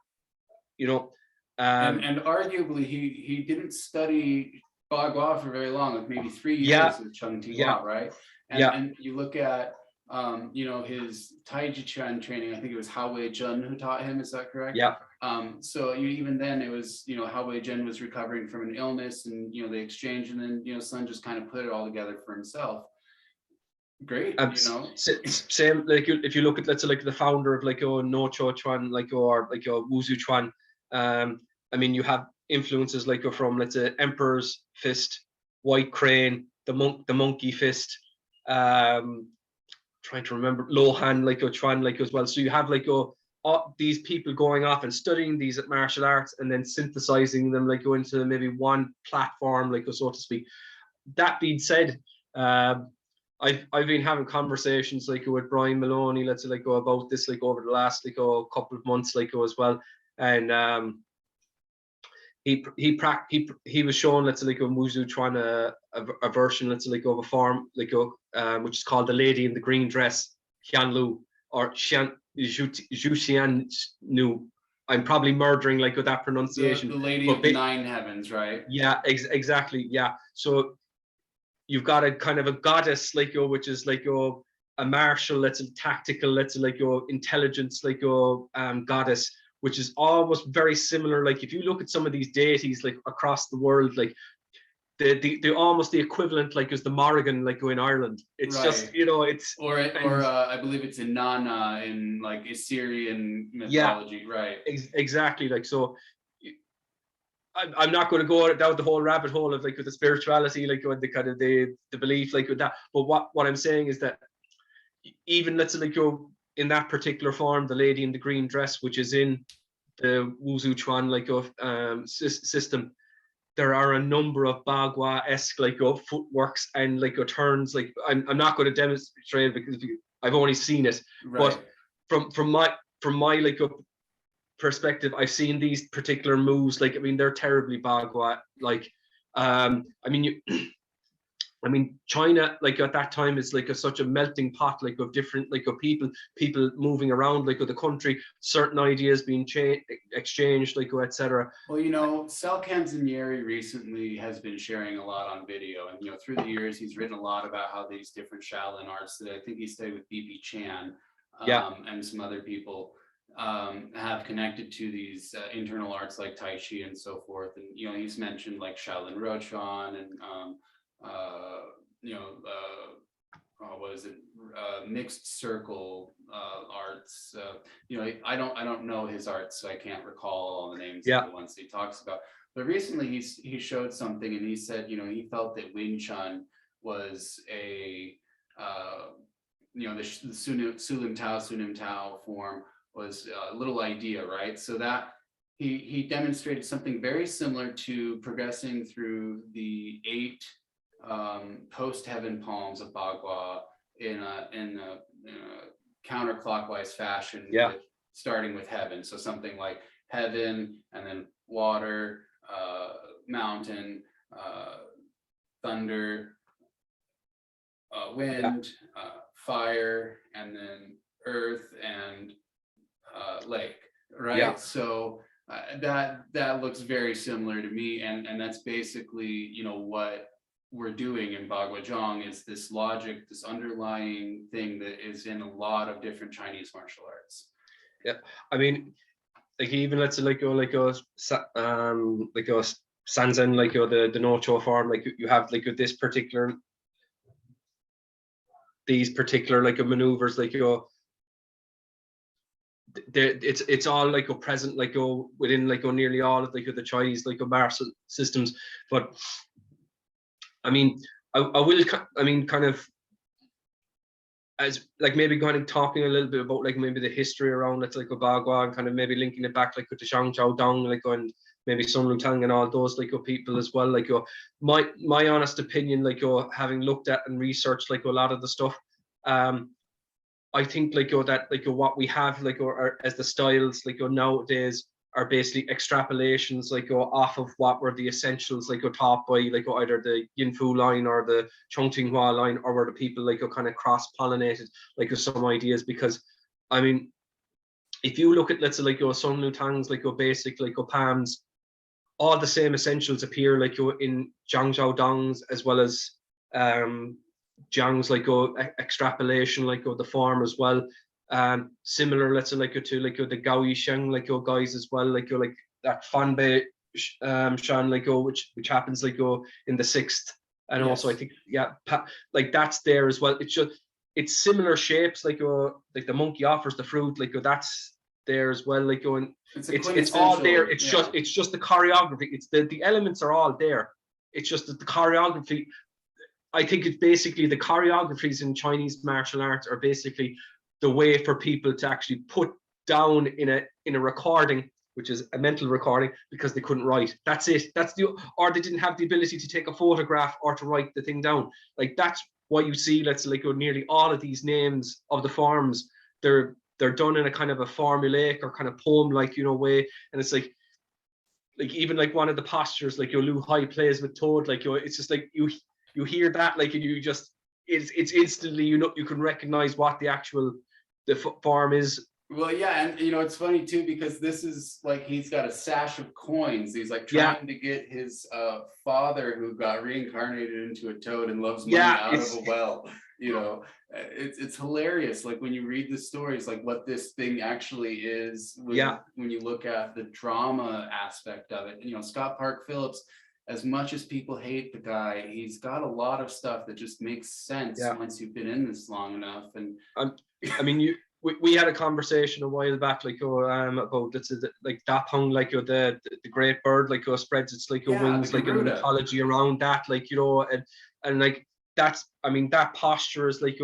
you know. And arguably he didn't study Bagua for very long, like maybe 3 years with Chung Tingwa, right? And you look at you know, his Taiji Chuan training, I think it was Hao Wei Jun who taught him, is that correct? Yeah. So even then it was, you know, Hao Wei Jun was recovering from an illness, and you know, they exchanged, and then, you know, Sun just kind of put it all together for himself. Great, you know. Same, like if you look at, let's say, like the founder of like No Cho Chuan, like, or like Wuzu Chuan, I mean, you have influences like from, let's say, Emperor's Fist, White Crane, the Monkey Fist, trying to remember, Lohan, like Chuan, like as well. So you have like these people going off and studying these martial arts and then synthesizing them, like go into maybe one platform, like so to speak. That being said, I've been having conversations like with Brian Maloney, let's say, like about this like over the last like couple of months, like as well, and he was showing, let's say, like a Wuzu Chuan a version, let's say, like of a form like which is called the Lady in the Green Dress, Xian Lu, or Xian Zhu Xian Nu. I'm probably murdering like with that pronunciation. The Lady of the Nine Heavens, right? Yeah, exactly. Yeah. So you've got a kind of a goddess, like which is like a martial, let's say, tactical, let's say, like intelligence, like goddess, which is almost very similar. Like if you look at some of these deities like across the world, like the almost the equivalent like is the Morrigan, like in Ireland. It's right. Just, you know, it's or I believe it's Inanna in like Assyrian mythology, yeah, right? Exactly. Like, so I'm not going to go down the whole rabbit hole of like with the spirituality, like with the kind of the belief, like with that. But what I'm saying is that even, let's say, like in that particular form, the Lady in the Green Dress, which is in the Wuzu Chuan like system, there are a number of Bagua-esque like footworks and like turns. Like I'm not going to demonstrate it because I've only seen it, right. But from my like perspective, I've seen these particular moves. Like, I mean, they're terribly Bagua. Like, I mean, China, like at that time, is like such a melting pot, like of different, like of people moving around, like of the country, certain ideas being exchanged, like etc. Well, you know, Sal Canzanieri recently has been sharing a lot on video, and you know, through the years, he's written a lot about how these different Shaolin arts that I think he studied with B.B. Chan, and some other people, have connected to these internal arts like Tai Chi and so forth. And you know, he's mentioned like Shaolin Rochuan and you know, what is it, mixed circle arts. You know, I don't know his arts, so I can't recall all the names of the ones he talks about. But recently he showed something, and he said, you know, he felt that Wing Chun was a you know, the Sulim Tao form was a little idea, right? So that he demonstrated something very similar to progressing through the 8 post-heaven palms of Bagua in a counterclockwise fashion, starting with heaven. So something like heaven, and then water, mountain, thunder, wind, fire, and then earth and lake, right? Yeah. So that looks very similar to me, and that's basically, you know, what we're doing in Baguazhang is this logic, this underlying thing that is in a lot of different Chinese martial arts. Yeah, I mean, like even let's say like a Sanzen, like the No Cho form, like you have like these particular like maneuvers, like it's all like present like within like nearly all of like the Chinese like martial systems. But I mean, I mean, kind of as like maybe going and talking a little bit about like maybe the history around it's like Bagua, and kind of maybe linking it back like with the Shang Chao Dong, like and maybe Sun Lutang and all those like people as well. Like my honest opinion, like having looked at and researched like a lot of the stuff, I think like that like what we have like or as the styles like nowadays are basically extrapolations like off of what were the essentials like taught by like either the Yin Fu line or the Chongqinghua line, or were the people like kind of cross-pollinated like some ideas. Because I mean, if you look at, let's say, like Sun Lutang's like basic like palms, all the same essentials appear like in Zhang Zhao Dong's, as well as Jiang's like extrapolation like the form as well. Similar, let's say, like to like the Gao Yisheng like guys as well, like that Fanbei Shan like which happens like in the 6th, and Yes. also I think like that's there as well. It's just, it's similar shapes like the monkey offers the fruit like that's there as well, like going, it's all there. It's just the choreography. It's the elements are all there. It's just that the choreography, I think it's basically the choreographies in Chinese martial arts are basically the way for people to actually put down in a recording, which is a mental recording, because they couldn't write. That's it. Or they didn't have the ability to take a photograph or to write the thing down. Like that's why you see, let's say, like nearly all of these names of the forms, they're done in a kind of a formulaic or kind of poem-like, way. And it's like even like one of the postures, like Lu Hai plays with Toad, like it's just like you hear that, like, and you just it's instantly, you can recognize what the actual form is. Well, yeah, and it's funny too, because this is like, he's got a sash of coins. He's like trying to get his father, who got reincarnated into a toad and loves money, out of a well. It's hilarious. Like when you read the stories, like what this thing actually is. When you look at the drama aspect of it, Scott Park Phillips, as much as people hate the guy, he's got a lot of stuff that just makes sense once you've been in this long enough. And I mean, we had a conversation a while back, like about like Dapong, like the great bird, like spreads its like wings, like in the mythology around that, like and like that's, I mean, that posture is like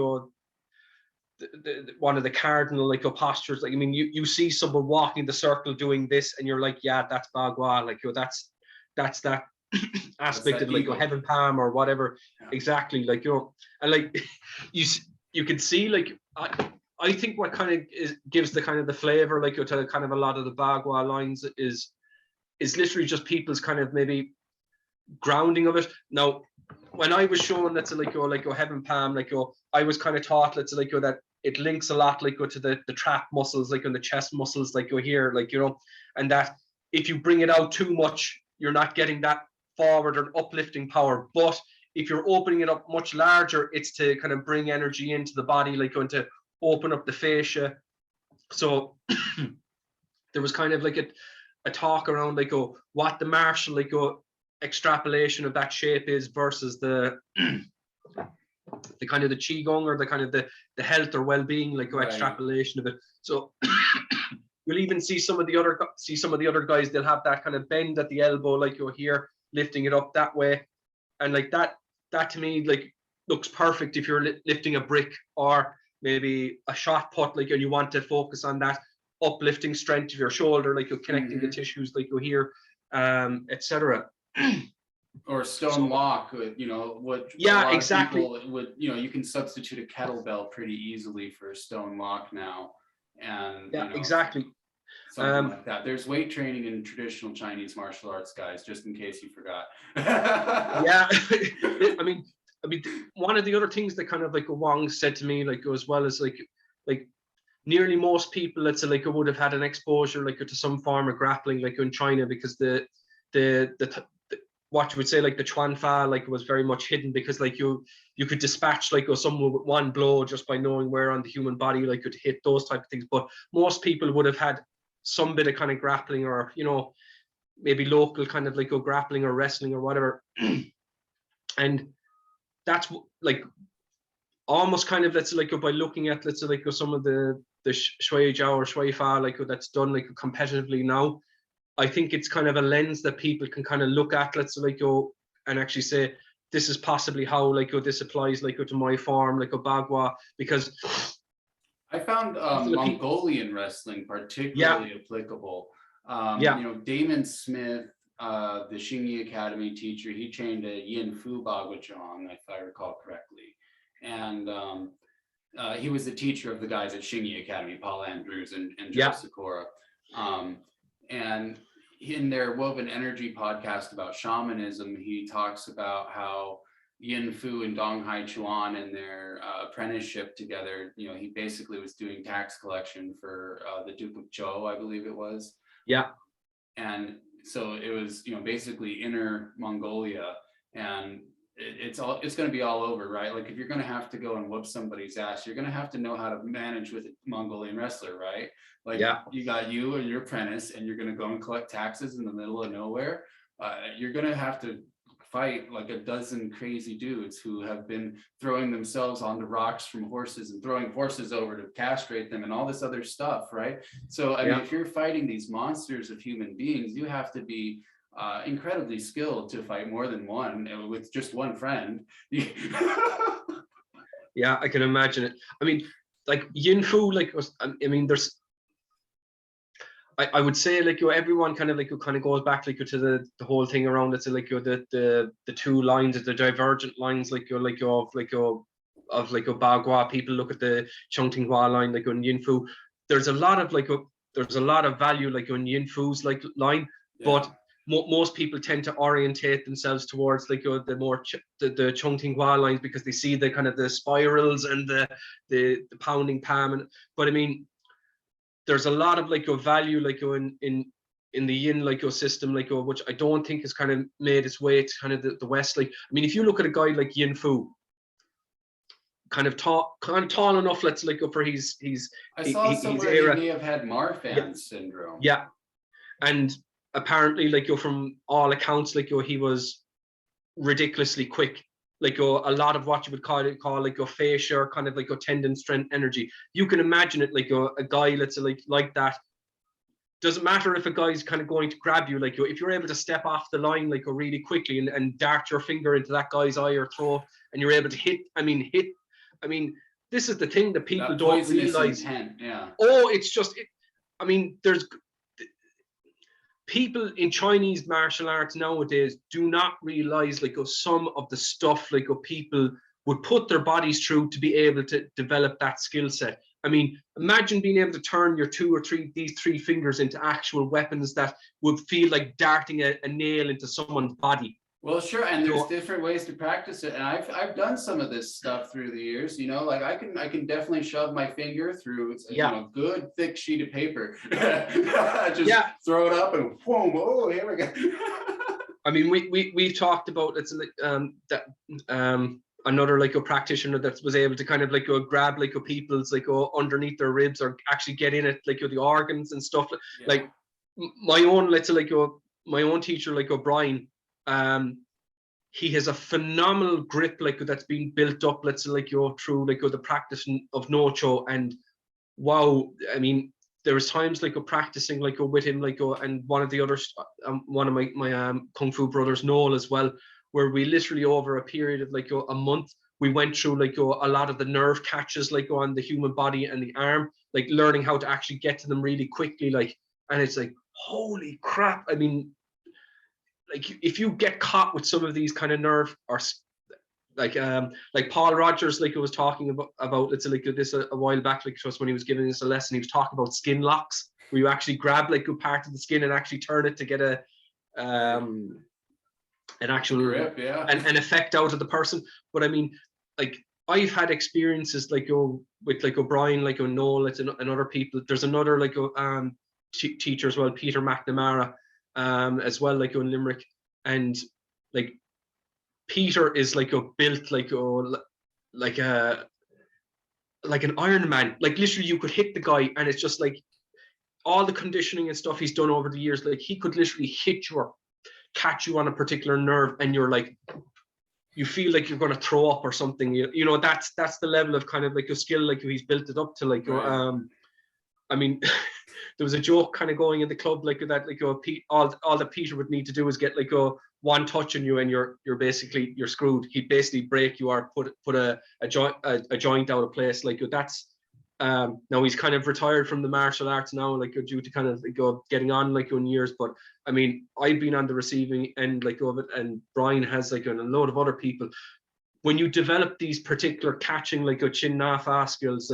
one of the cardinal like postures. Like, I mean, you see someone walking the circle doing this, and you're like, yeah, that's Bagua, like that's that aspect of like heaven palm or whatever. Exactly, like and like you can see, like I think what kind of gives the kind of the flavor like to kind of a lot of the Bagua lines is literally just people's kind of maybe grounding of it. Now, when I was shown, let's say, like heaven palm, like I was kind of taught, let's say, like that it links a lot like to the trap muscles, like on the chest muscles, like here, like and that if you bring it out too much, you're not getting that forward or uplifting power. But if you're opening it up much larger, it's to kind of bring energy into the body, like going to open up the fascia. So there was kind of like a talk around like what the martial like extrapolation of that shape is versus the kind of the qigong, or the kind of the health or well-being like extrapolation of it. So you'll even see some of the other guys, they'll have that kind of bend at the elbow, like here, lifting it up that way, and like that to me like looks perfect if you're lifting a brick, or maybe a shot put, like, and you want to focus on that uplifting strength of your shoulder, like you're connecting the tissues, like you're here, etc. Or stone walk, what exactly people would, you can substitute a kettlebell pretty easily for a stone walk now, and exactly, something like that. There's weight training in traditional Chinese martial arts, guys, just in case you forgot. I mean, one of the other things that kind of like Wong said to me, like as well as like nearly most people, let's say, like would have had an exposure like to some form of grappling like in China, because the what you would say like the Chuan Fa like was very much hidden, because like you could dispatch like someone with one blow just by knowing where on the human body like could hit those type of things. But most people would have had some bit of kind of grappling, or maybe local kind of like grappling or wrestling or whatever. And that's like almost kind of, let's say, like by looking at, let's say, like some of the Shui Jiao or Shui Fa like that's done like competitively now, I think it's kind of a lens that people can kind of look at, let's say, like and actually say, this is possibly how like this applies like to my form, like Bagua, because I found Mongolian wrestling particularly applicable. Damon Smith, the Xingyi Academy teacher, he trained at Yin Fu Baguazhang, if I recall correctly. And he was the teacher of the guys at Xingyi Academy, Paul Andrews and Joe Sikora. And in their Woven Energy podcast about shamanism, he talks about how Yin Fu and Dong Hai Chuan and their apprenticeship together, you know, he basically was doing tax collection for the Duke of Zhou, I believe it was. Yeah. And so it was, you know, basically inner Mongolia, and it's going to be all over, right? Like if you're going to have to go and whoop somebody's ass, you're going to have to know how to manage with a Mongolian wrestler, right? Like you got you and your apprentice, and you're going to go and collect taxes in the middle of nowhere. You're going to have to fight like a dozen crazy dudes who have been throwing themselves onto rocks from horses and throwing horses over to castrate them and all this other stuff, right? So I mean, if you're fighting these monsters of human beings, you have to be incredibly skilled to fight more than one with just one friend. Yeah, I can imagine it. I mean, like Yin Fu, like I mean, there's, I would say like everyone kind of goes back like to the whole thing around it, so like the two lines, the divergent lines, like of Bagua. People look at the Chongqinghua line like on Yin Fu. There's a lot of there's a lot of value like on Yin Fu's like line, but most people tend to orientate themselves towards like the more the Chongqinghua lines, because they see the kind of the spirals and the pounding palm. But I mean, there's a lot of value in the Yin system, which I don't think has kind of made its way to kind of the West. Like, I mean, if you look at a guy like Yin Fu, kind of tall enough, let's for he's I saw somewhere he may have had Marfan syndrome. Yeah, and apparently from all accounts he was ridiculoly quick. A lot of what you would call fascia, kind of tendon strength, energy. You can imagine it a guy like that. Doesn't matter if a guy's kind of going to grab you, if you're able to step off the line really quickly and dart your finger into that guy's eye or throat, and you're able to hit. I mean, this is the thing that people don't realize. Yeah. Oh, it's just. I mean, there's people in Chinese martial arts nowadays do not realize some of the stuff people would put their bodies through to be able to develop that skill set. I mean, imagine being able to turn your these three fingers into actual weapons that would feel like darting a nail into someone's body. Well, sure, and there's different ways to practice it, and I've done some of this stuff through the years. You know, I can definitely shove my finger through a good thick sheet of paper, just throw it up and boom! Oh, here we go. I mean, we've talked about another a practitioner that was able to kind of grab people's underneath their ribs, or actually get in it the organs and stuff. Like my own my own teacher O'Brien. He has a phenomenal grip that's been built up through the practice of Nocho, and wow, I mean, there was times practicing with him and one of the others, one of my kung fu brothers, Noel, as well, where we literally over a period of a month, we went through a lot of the nerve catches on the human body and the arm, learning how to actually get to them really quickly, and it's holy crap. I mean, if you get caught with some of these kind of nerve, or Paul Rogers was talking about this a while back, just when he was giving us a lesson, he was talking about skin locks, where you actually grab a part of the skin and actually turn it to get an actual grip, an effect out of the person. But I mean, I've had experiences with O'Brien, Noel, and other people. There's another teacher as well, Peter McNamara, as well, in Limerick, and Peter is built like an Iron Man. Literally, you could hit the guy, and it's just all the conditioning and stuff he's done over the years. He could literally hit you or catch you on a particular nerve, and you're you feel you're going to throw up or something. You know, that's the level of kind of a skill he's built it up to. Right. I mean, there was a joke kind of going in the club that all that Peter would need to do is get one touch on you, and you're screwed. He'd basically break you or put a joint out of place. That's now he's kind of retired from the martial arts now, due to kind of getting on in years. But I mean, I've been on the receiving end of it, and Brian has and a load of other people. When you develop these particular catching chin na fa skills,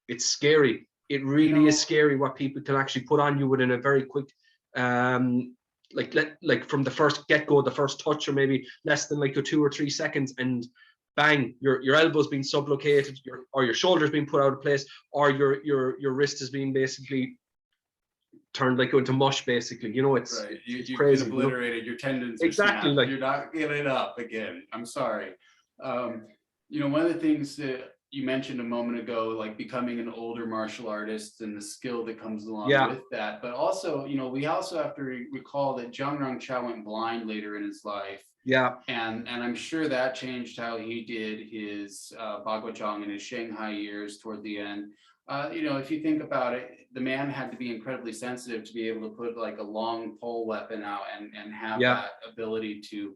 it's scary. It really is scary what people can actually put on you within a very quick like from the first get-go, the first touch, or maybe less than like 2 or 3 seconds, and bang, your elbow's been sublocated, or your shoulder's been put out of place, or your wrist has been basically turned like into mush, basically. You know, it's right. it's You've crazy. been obliterated. Your tendons Exactly, are snapped. like, You're not getting up again. I'm sorry. You know, one of the things that you mentioned a moment ago, like becoming an older martial artist and the skill that comes along yeah, with that. But also, you know, we also have to recall that Jiang Qiao went blind later in his life. yeah, And I'm sure that changed how he did his Baguazhang and his Shanghai years toward the end. You know, if you think about it, the man had to be incredibly sensitive to be able to put like a long pole weapon out and have yeah, that ability to,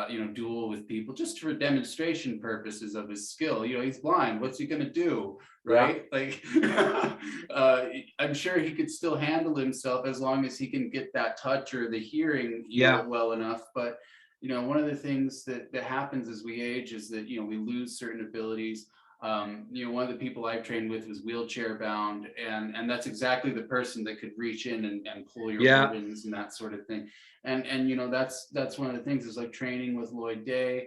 you know, duel with people just for demonstration purposes of his skill. You know, he's blind. What's he going to do? Right? yeah, Like, I'm sure he could still handle himself as long as he can get that touch or the hearing, you know, yeah, well enough. But you know, one of the things that happens as we age is that, you know, we lose certain abilities. You know, one of the people I've trained with was wheelchair bound, and that's exactly the person that could reach in and pull your yeah, organs and that sort of thing. And you know, that's one of the things is like training with Lloyd Day,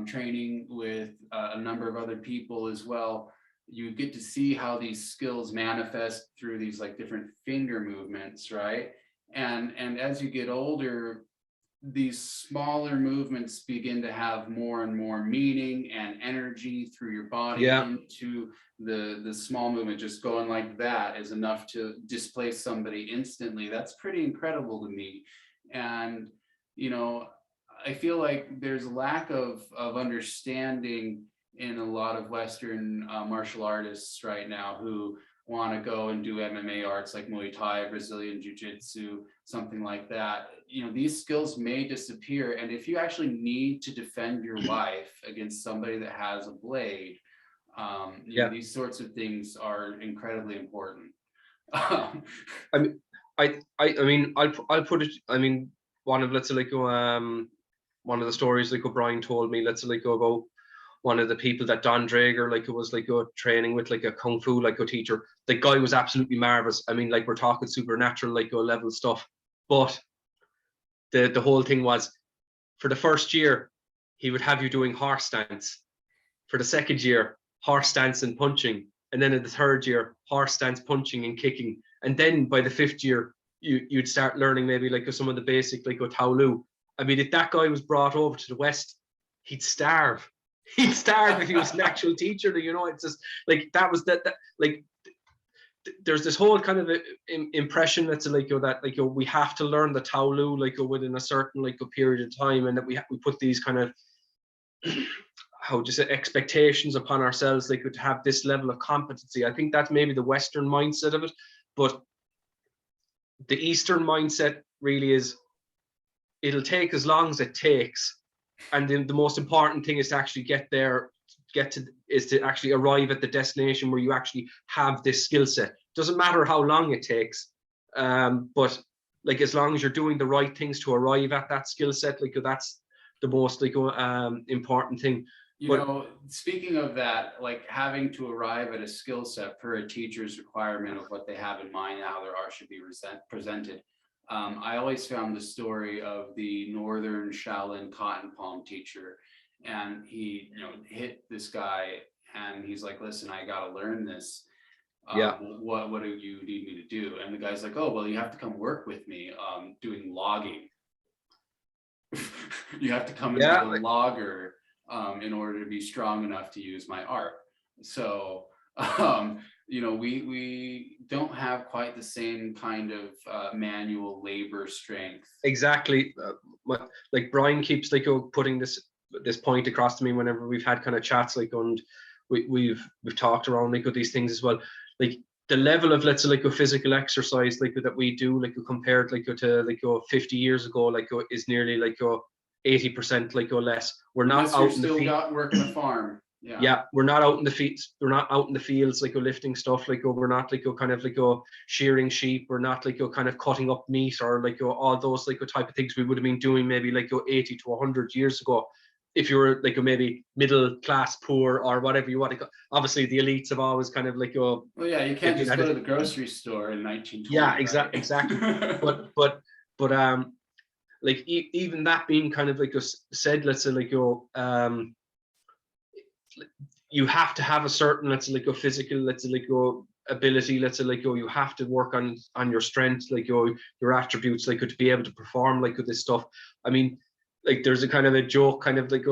training with a number of other people as well. You get to see how these skills manifest through these like different finger movements, right? And as you get older, these smaller movements begin to have more and more meaning and energy through your body yeah, into the small movement. Just going like that is enough to displace somebody instantly. That's pretty incredible to me. And you know, I feel like there's a lack of understanding in a lot of Western martial artists right now who want to go and do MMA arts like Muay Thai, Brazilian Jiu-Jitsu, something like that. You know, these skills may disappear. And if you actually need to defend your life against somebody that has a blade, you know, yeah. these sorts of things are incredibly important. I mean, I mean, I'll put it. I mean, one of, let's say, like, one of the stories like O'Brien told me, let's say, like, about one of the people that Don Drager, like, it was like training with, like a kung fu like a teacher. The guy was absolutely marvelous. I mean, like, we're talking supernatural like level stuff. But the whole thing was, for the first year, he would have you doing horse stance. For the second year, horse stance and punching. And then in the third year, horse stance, punching and kicking. And then by the fifth year, you'd start learning maybe like some of the basic like Tao Lu. I mean, if that guy was brought over to the West, he'd starve. He'd starve if he was an actual teacher. You know, it's just like that was that like there's this whole kind of impression that's like that like we have to learn the Tao Lu like within a certain like a period of time, and that we put these kind of how would you say expectations upon ourselves like to have this level of competency. I think that's maybe the Western mindset of it, but the Eastern mindset really is it'll take as long as it takes, and then the most important thing is to actually get to actually arrive at the destination where you actually have this skill set. Doesn't matter how long it takes, but like as long as you're doing the right things to arrive at that skill set, like that's the most like important thing. You know, speaking of that, like having to arrive at a skill set per a teacher's requirement of what they have in mind and how their art should be presented. I always found the story of the Northern Shaolin cotton palm teacher, and he, you know, hit this guy, and he's like, "Listen, I got to learn this. Yeah, What do you need me to do?" And the guy's like, "Oh, well, you have to come work with me, doing logging. You have to come and be a logger." In order to be strong enough to use my art. So, you know, we don't have quite the same kind of manual labor strength. Exactly. Like Brian keeps like putting this point across to me whenever we've had kind of chats, like, and we've talked around like with these things as well. Like the level of, let's say, like a physical exercise like that we do like compared like to like 50 years ago like is nearly like 80% like or less. We're not out in the field working a farm. Yeah, we're not out in the fields. We're not out in the fields like lifting stuff. Like we're not like kind of like shearing sheep. We're not like kind of cutting up meat or like all those like type of things we would have been doing maybe like 80 to 100 years ago. If you were like maybe middle class, poor, or whatever you want to go. Obviously, the elites have always kind of like well, yeah, you can't just go to the grocery store in 1920. Yeah, right? exactly. But But like even that being kind of like said, let's say like you have to have a certain, let's say like a physical, let's say like ability, let's say like you have to work on your strength, like your attributes, like to be able to perform like this stuff. I mean, like there's a kind of a joke, kind of like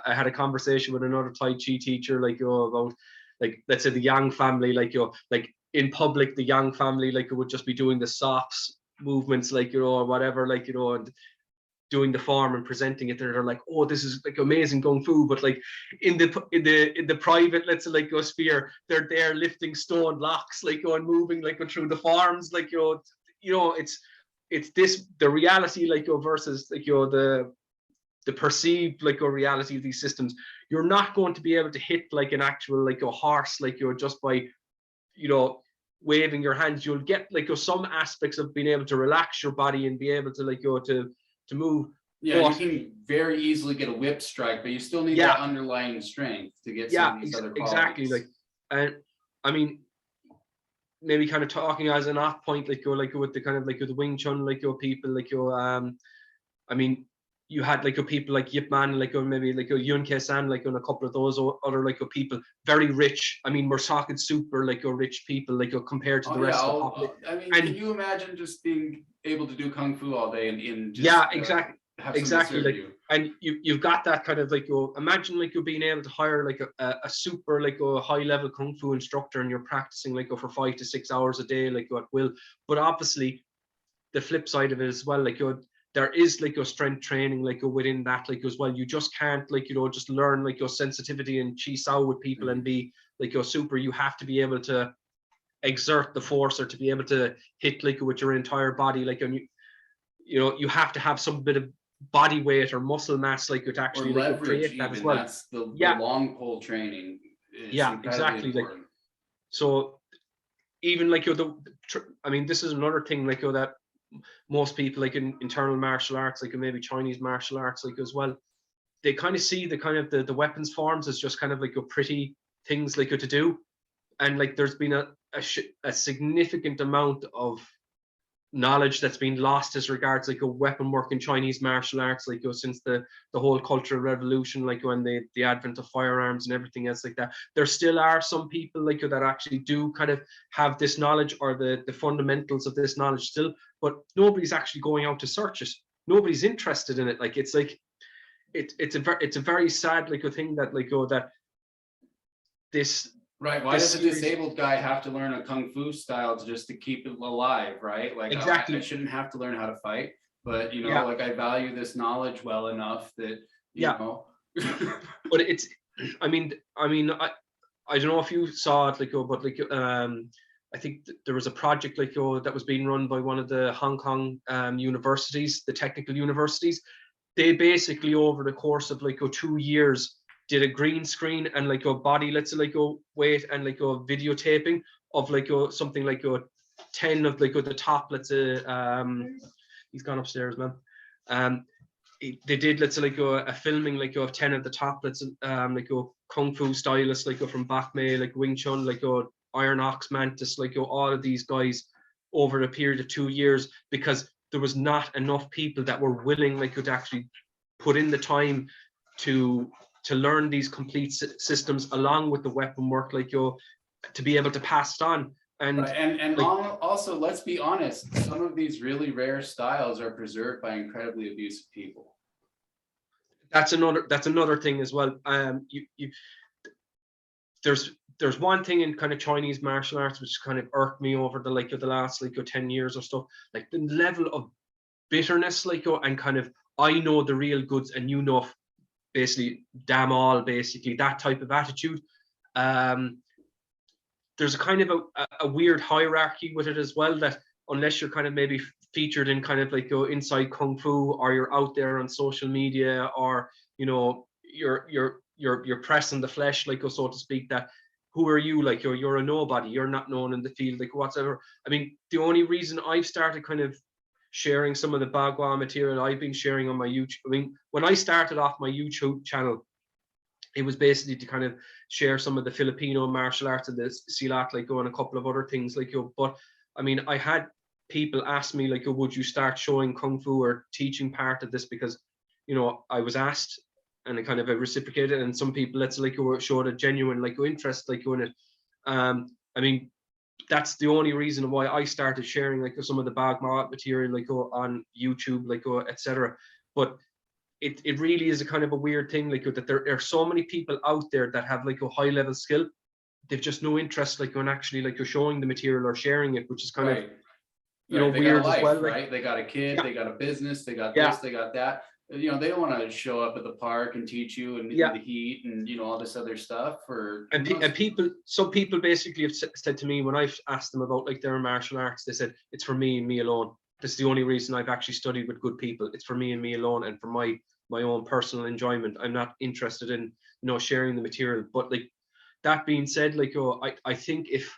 I had a conversation with another Tai Chi teacher, like about like, let's say the Yang family, like like in public, the Yang family like would just be doing the socks movements, like or whatever, like and doing the form and presenting it. They're like, oh, this is like amazing kung fu, but like in the private, let's say like sphere, they're there lifting stone blocks, like and moving like through the forms, like it's this, the reality like versus like the perceived like reality of these systems. You're not going to be able to hit like an actual like a horse, like just by waving your hands. You'll get like some aspects of being able to relax your body and be able to like to move. Yeah, but you can very easily get a whip strike, but you still need that underlying strength to get some of these other qualities. Exactly. Like, and I mean, maybe kind of talking as an off point, like with the kind of like the Wing Chun, like people, like I mean, you had like people like Yip Man, like maybe like Yun Ke San, like a couple of those other like people, very rich. I mean, we're talking super like rich people, like compared to the rest of the population. I mean, can you imagine just being able to do kung fu all day and just exactly like you. And you've got that kind of like imagine like you're being able to hire like a super like a high level kung fu instructor, and you're practicing like for 5 to 6 hours a day, like at will. But obviously the flip side of it as well, like there is like strength training like within that like as well. You just can't like just learn like your sensitivity and Qiao with people and be like super. You have to be able to exert the force, or to be able to hit like with your entire body, like, and you have to have some bit of body weight or muscle mass like to actually like create that as well. That's the long pole training is exactly important. Like, so even like I mean, this is another thing like that most people like in internal martial arts, like maybe Chinese martial arts like as well, they kind of see the kind of the weapons forms as just kind of like pretty things like to do. And like there's been a significant amount of knowledge that's been lost as regards like weapon work in Chinese martial arts, like since the whole Cultural Revolution, like when the advent of firearms and everything else like that. There still are some people like that actually do kind of have this knowledge, or the fundamentals of this knowledge still, but nobody's actually going out to search it. Nobody's interested in it. Like it's like it's a very sad like a thing that like that this. Right. Why does a disabled guy have to learn a kung fu style just to keep it alive? Right. Like exactly. I shouldn't have to learn how to fight, but like I value this knowledge well enough that you know. But it's, I mean, I don't know if you saw it, like, but like, I think there was a project like that was being run by one of the Hong Kong universities, the technical universities. They basically over the course of like 2 years did a green screen and like a body, let's say like weight and like videotaping of like something like 10 of like the top, let's say he's gone upstairs, man. They did, let's say like a filming like of 10 of the top, let's like kung fu stylists like from Bak Mei, like Wing Chun, like Iron Ox Mantis, like all of these guys over a period of 2 years, because there was not enough people that were willing like to actually put in the time to learn these complete systems along with the weapon work, like to be able to pass it on. And right. And like, also, let's be honest, some of these really rare styles are preserved by incredibly abusive people. That's another thing as well. There's one thing in kind of Chinese martial arts which kind of irked me over the last 10 years or stuff, like the level of bitterness, like and kind of, I know the real goods and you know basically damn all, basically that type of attitude. There's a kind of a weird hierarchy with it as well, that unless you're kind of maybe featured in kind of like inside kung fu, or you're out there on social media, or you're pressing the flesh, like so to speak, that who are you, like you're a nobody, you're not known in the field, like whatsoever. I mean, the only reason I've started kind of sharing some of the Baguazhang material I've been sharing on my YouTube, I mean, when I started off my YouTube channel, it was basically to kind of share some of the Filipino martial arts and the silat, like and a couple of other things, like but I mean, I had people ask me like, oh, would you start showing kung fu or teaching part of this? Because, you know, I was asked and I kind of reciprocated, and some people, let's like, showed a genuine like interest like in it. I mean, that's the only reason why I started sharing like some of the Baguazhang material like on YouTube, like etc. But it really is a kind of a weird thing, like that there are so many people out there that have like a high level skill. They've just no interest like on actually like showing the material or sharing it, which is kind of, you know, they weird got a life, as well. Right? Like, They got a kid, they got a business, they got yeah, this, they got that. You know, they don't want to show up at the park and teach you and in the heat and, you know, all this other stuff for. And people, some people basically have said to me when I've asked them about like their martial arts, they said it's for me and me alone. That's the only reason I've actually studied with good people. It's for me and me alone, and for my own personal enjoyment. I'm not interested in, you know, sharing the material. But like, that being said, like, I think if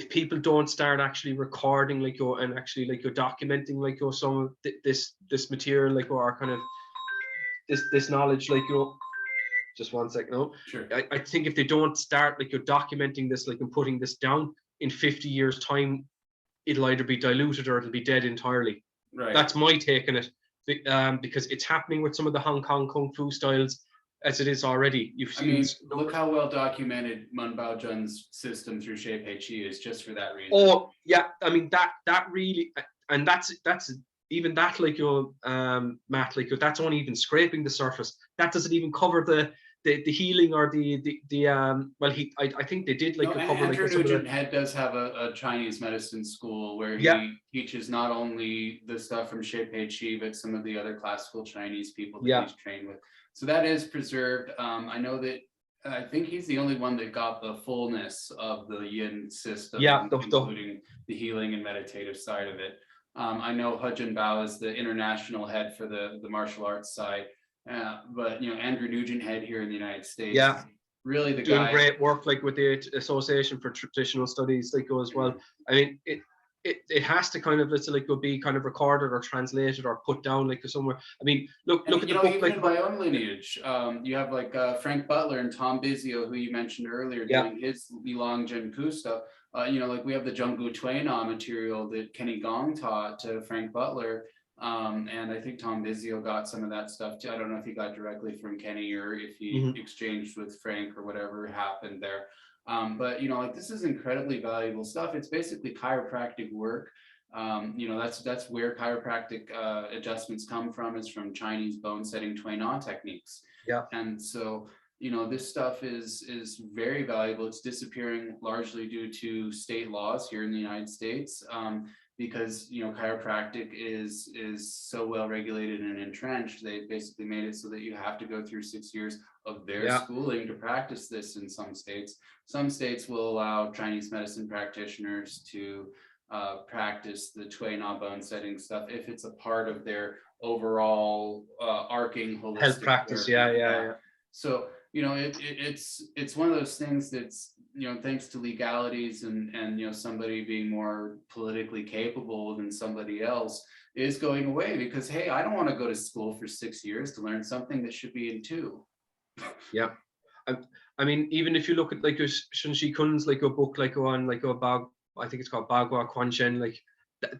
people don't start actually recording like, and actually like documenting like some of this material, like, or kind of this knowledge, like, just one second. No, sure. I think if they don't start like documenting this, like, and putting this down, in 50 years time, it'll either be diluted or it'll be dead entirely. Right. That's my take on it. Because it's happening with some of the Hong Kong Kung Fu styles as it is already. You've seen. I mean, look how well documented Baguazhang's system through Xie Pei Qi is, just for that reason. Oh yeah, I mean that really, and that's even that, like, Matt, like, that's only even scraping the surface. That doesn't even cover the healing or well, I think they did like cover Andrew like some Nugent Head does have a Chinese medicine school where he teaches not only the stuff from Xie Pei Qi, but some of the other classical Chinese people that he's trained with. So that is preserved. I know that I think he's the only one that got the fullness of the Yin system, including the healing and meditative side of it. I know Hujin Bao is the international head for the martial arts side, but, you know, Andrew Nugent Head here in the United States, really the doing guy, great work like with the Association for Traditional Studies, like, as well. I mean, it has to kind of, let's like, be kind of recorded or translated or put down like somewhere. I mean, look at the book. Even in my own lineage, you have like Frank Butler and Tom Bizio, who you mentioned earlier, doing his Yilong Zhenku stuff. You know, like we have the Zhenggu Tuina material that Kenny Gong taught to Frank Butler. And I think Tom Bizio got some of that stuff too. I don't know if he got directly from Kenny or if he exchanged with Frank or whatever happened there. But, you know, like, this is incredibly valuable stuff. It's basically chiropractic work. You know, that's where chiropractic adjustments come from, is from Chinese bone setting Tuina techniques. And so, you know, this stuff is very valuable. It's disappearing largely due to state laws here in the United States. Because, you know, chiropractic is so well regulated and entrenched. They basically made it so that you have to go through 6 years of their schooling to practice this in some states. Some states will allow Chinese medicine practitioners to practice the Tuina bone setting stuff if it's a part of their overall arcing holistic health practice. So, you know, it's one of those things that's, you know, thanks to legalities and you know, somebody being more politically capable than somebody else, is going away, because, hey, I don't want to go to school for 6 years to learn something that should be in 2. I mean, even if you look at like Shun Shi Kun's like a book like on like I think it's called Bagua Quanshen, like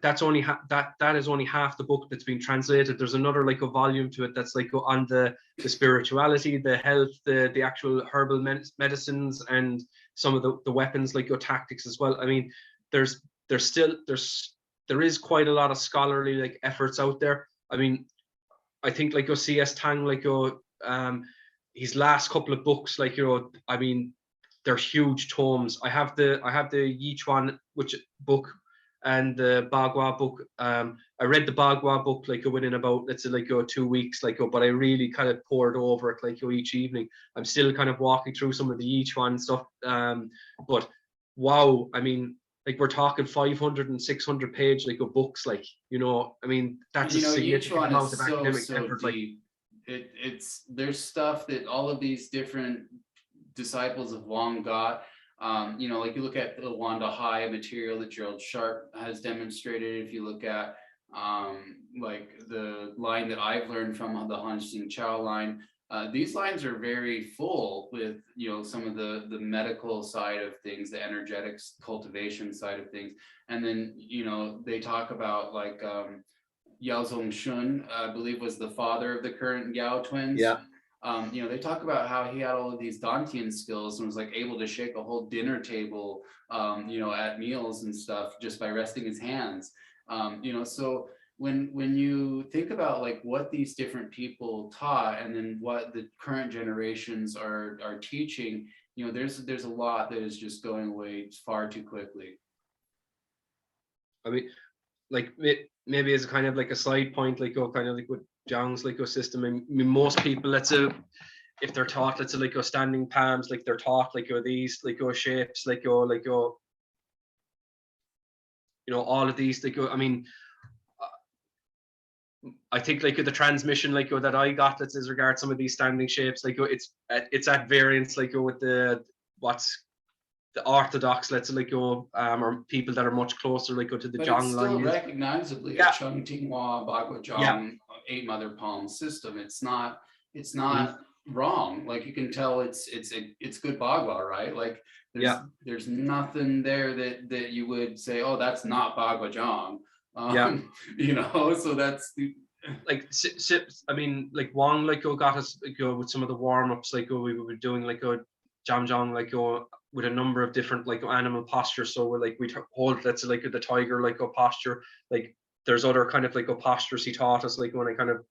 that's only that is only half the book that's been translated. There's another like a volume to it that's like on the spirituality, the health, the actual herbal medicines, and some of the weapons, like your tactics as well. I mean, there is quite a lot of scholarly like efforts out there. I mean, I think like your C.S. Tang, like your his last couple of books, like, you know, I mean, they're huge tomes. I have the Yichuan book and the Bagua book. I read the Bagua book like within about, let's say, like 2 weeks, like, but I really kind of poured over it like each evening. I'm still kind of walking through some of the Yichuan stuff. But wow, I mean, like, we're talking 500 and 600 page like books, like, you know, I mean, that's a significant amount of academic effort. Deep. It's there's stuff that all of these different disciples of Wong got. You know, like, you look at the Wanda High material that Gerald Sharp has demonstrated. If you look at like the line that I've learned from the Han Xing Qiao line, these lines are very full with, you know, some of the medical side of things, the energetics cultivation side of things. And then, you know, they talk about like Yao Zhongshun, I believe was the father of the current Yao twins. Yeah. You know, they talk about how he had all of these Dantian skills and was like able to shake a whole dinner table, you know, at meals and stuff just by resting his hands. You know, so when you think about like what these different people taught and then what the current generations are teaching, you know, there's a lot that is just going away far too quickly. I mean, like maybe as a kind of like a side point, like kind of like with Jiang's like system. I mean, most people, let's say, if they're taught, let's say, like standing palms, like they're taught like these like shapes, like you know, all of these like I mean, I think like the transmission like that I got, let's as regards some of these standing shapes, like it's at variance like with the what's the orthodox, let's say, like or people that are much closer like to the But Jiang it's still line. recognizably Yeah. a Cheng Tinghua Baguazhang 8 mother palm system. It's not wrong. Like you can tell it's good Bagua, right? Like there's nothing there that you would say, oh, that's not Baguazhang. You know, so that's the like I mean, like Wong like got us like with some of the warm-ups, like we were doing like Jamjong like with a number of different like animal postures. So we're like we'd hold, let's say, like the tiger like posture. Like there's other kind of like postures he taught us, like when I kind of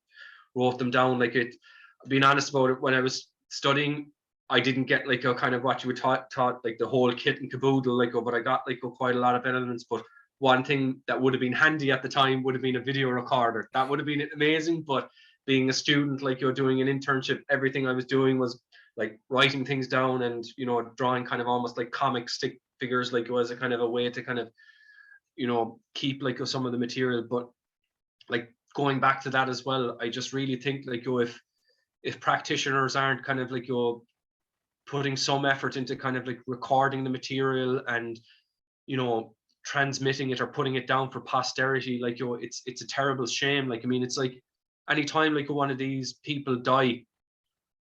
wrote them down. Like it, being honest about it, when I was studying, I didn't get like a kind of what you would taught like the whole kit and caboodle, like but I got like quite a lot of elements. But one thing that would have been handy at the time would have been a video recorder. That would have been amazing. But being a student, like you're doing an internship, everything I was doing was like writing things down and, you know, drawing kind of almost like comic stick figures, like it was a kind of a way to kind of, you know, keep like some of the material. But like going back to that as well, I just really think like if practitioners aren't kind of like putting some effort into kind of like recording the material and, you know, transmitting it or putting it down for posterity, like it's a terrible shame. Like I mean, it's like anytime like one of these people die,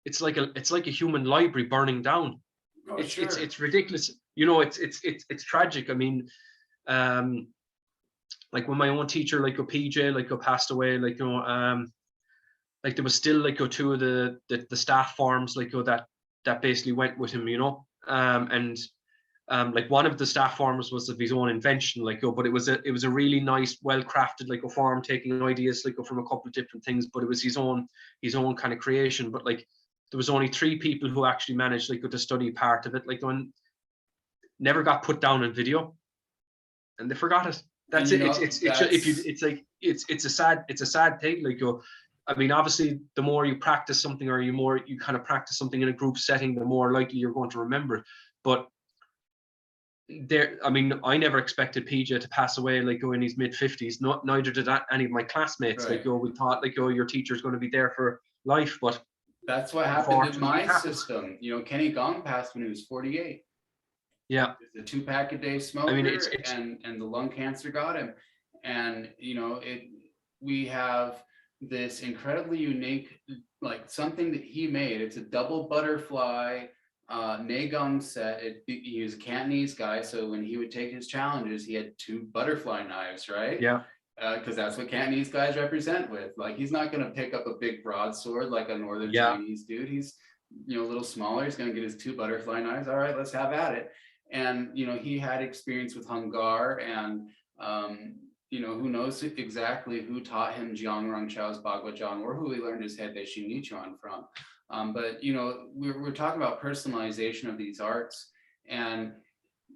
it's like a human library burning down. oh, It's ridiculous. You know, it's tragic. I mean, like when my own teacher like PJ like passed away, like you know, like there was still like two of the staff forms like that basically went with him, you know, and like one of the staff forms was of his own invention, like but it was a really nice, well crafted like a form, taking ideas like from a couple of different things, but it was his own kind of creation. But like there was only 3 people who actually managed like to study part of it, like one never got put down on video, and they forgot it. That's it. It's a sad thing. Like I mean, obviously, the more you practice something, or you kind of practice something in a group setting, the more likely you're going to remember it. But I mean, I never expected PJ to pass away like in his mid-50s. Neither did any of my classmates. Right. Like we thought like your teacher's going to be there for life, but that's what happened in my system. You know, Kenny Gong passed when he was 48. Yeah, the 2-pack-a-day smoker. I mean, it's and the lung cancer got him, and you know we have this incredibly unique, like something that he made. It's a double butterfly Neigong set. He was a Cantonese guy, so when he would take his challenges, he had 2 butterfly knives, right? Yeah. Because that's what Cantonese guys represent with. Like he's not going to pick up a big broadsword like a northern Chinese dude. He's, you know, a little smaller. He's going to get his 2 butterfly knives. All right, let's have at it. And you know, he had experience with Hungar, and you know, who knows exactly who taught him Jiang Rong Qiao's Baguazhang, or who he learned his Heibei Xing Nichuan from. But you know, we're talking about personalization of these arts, and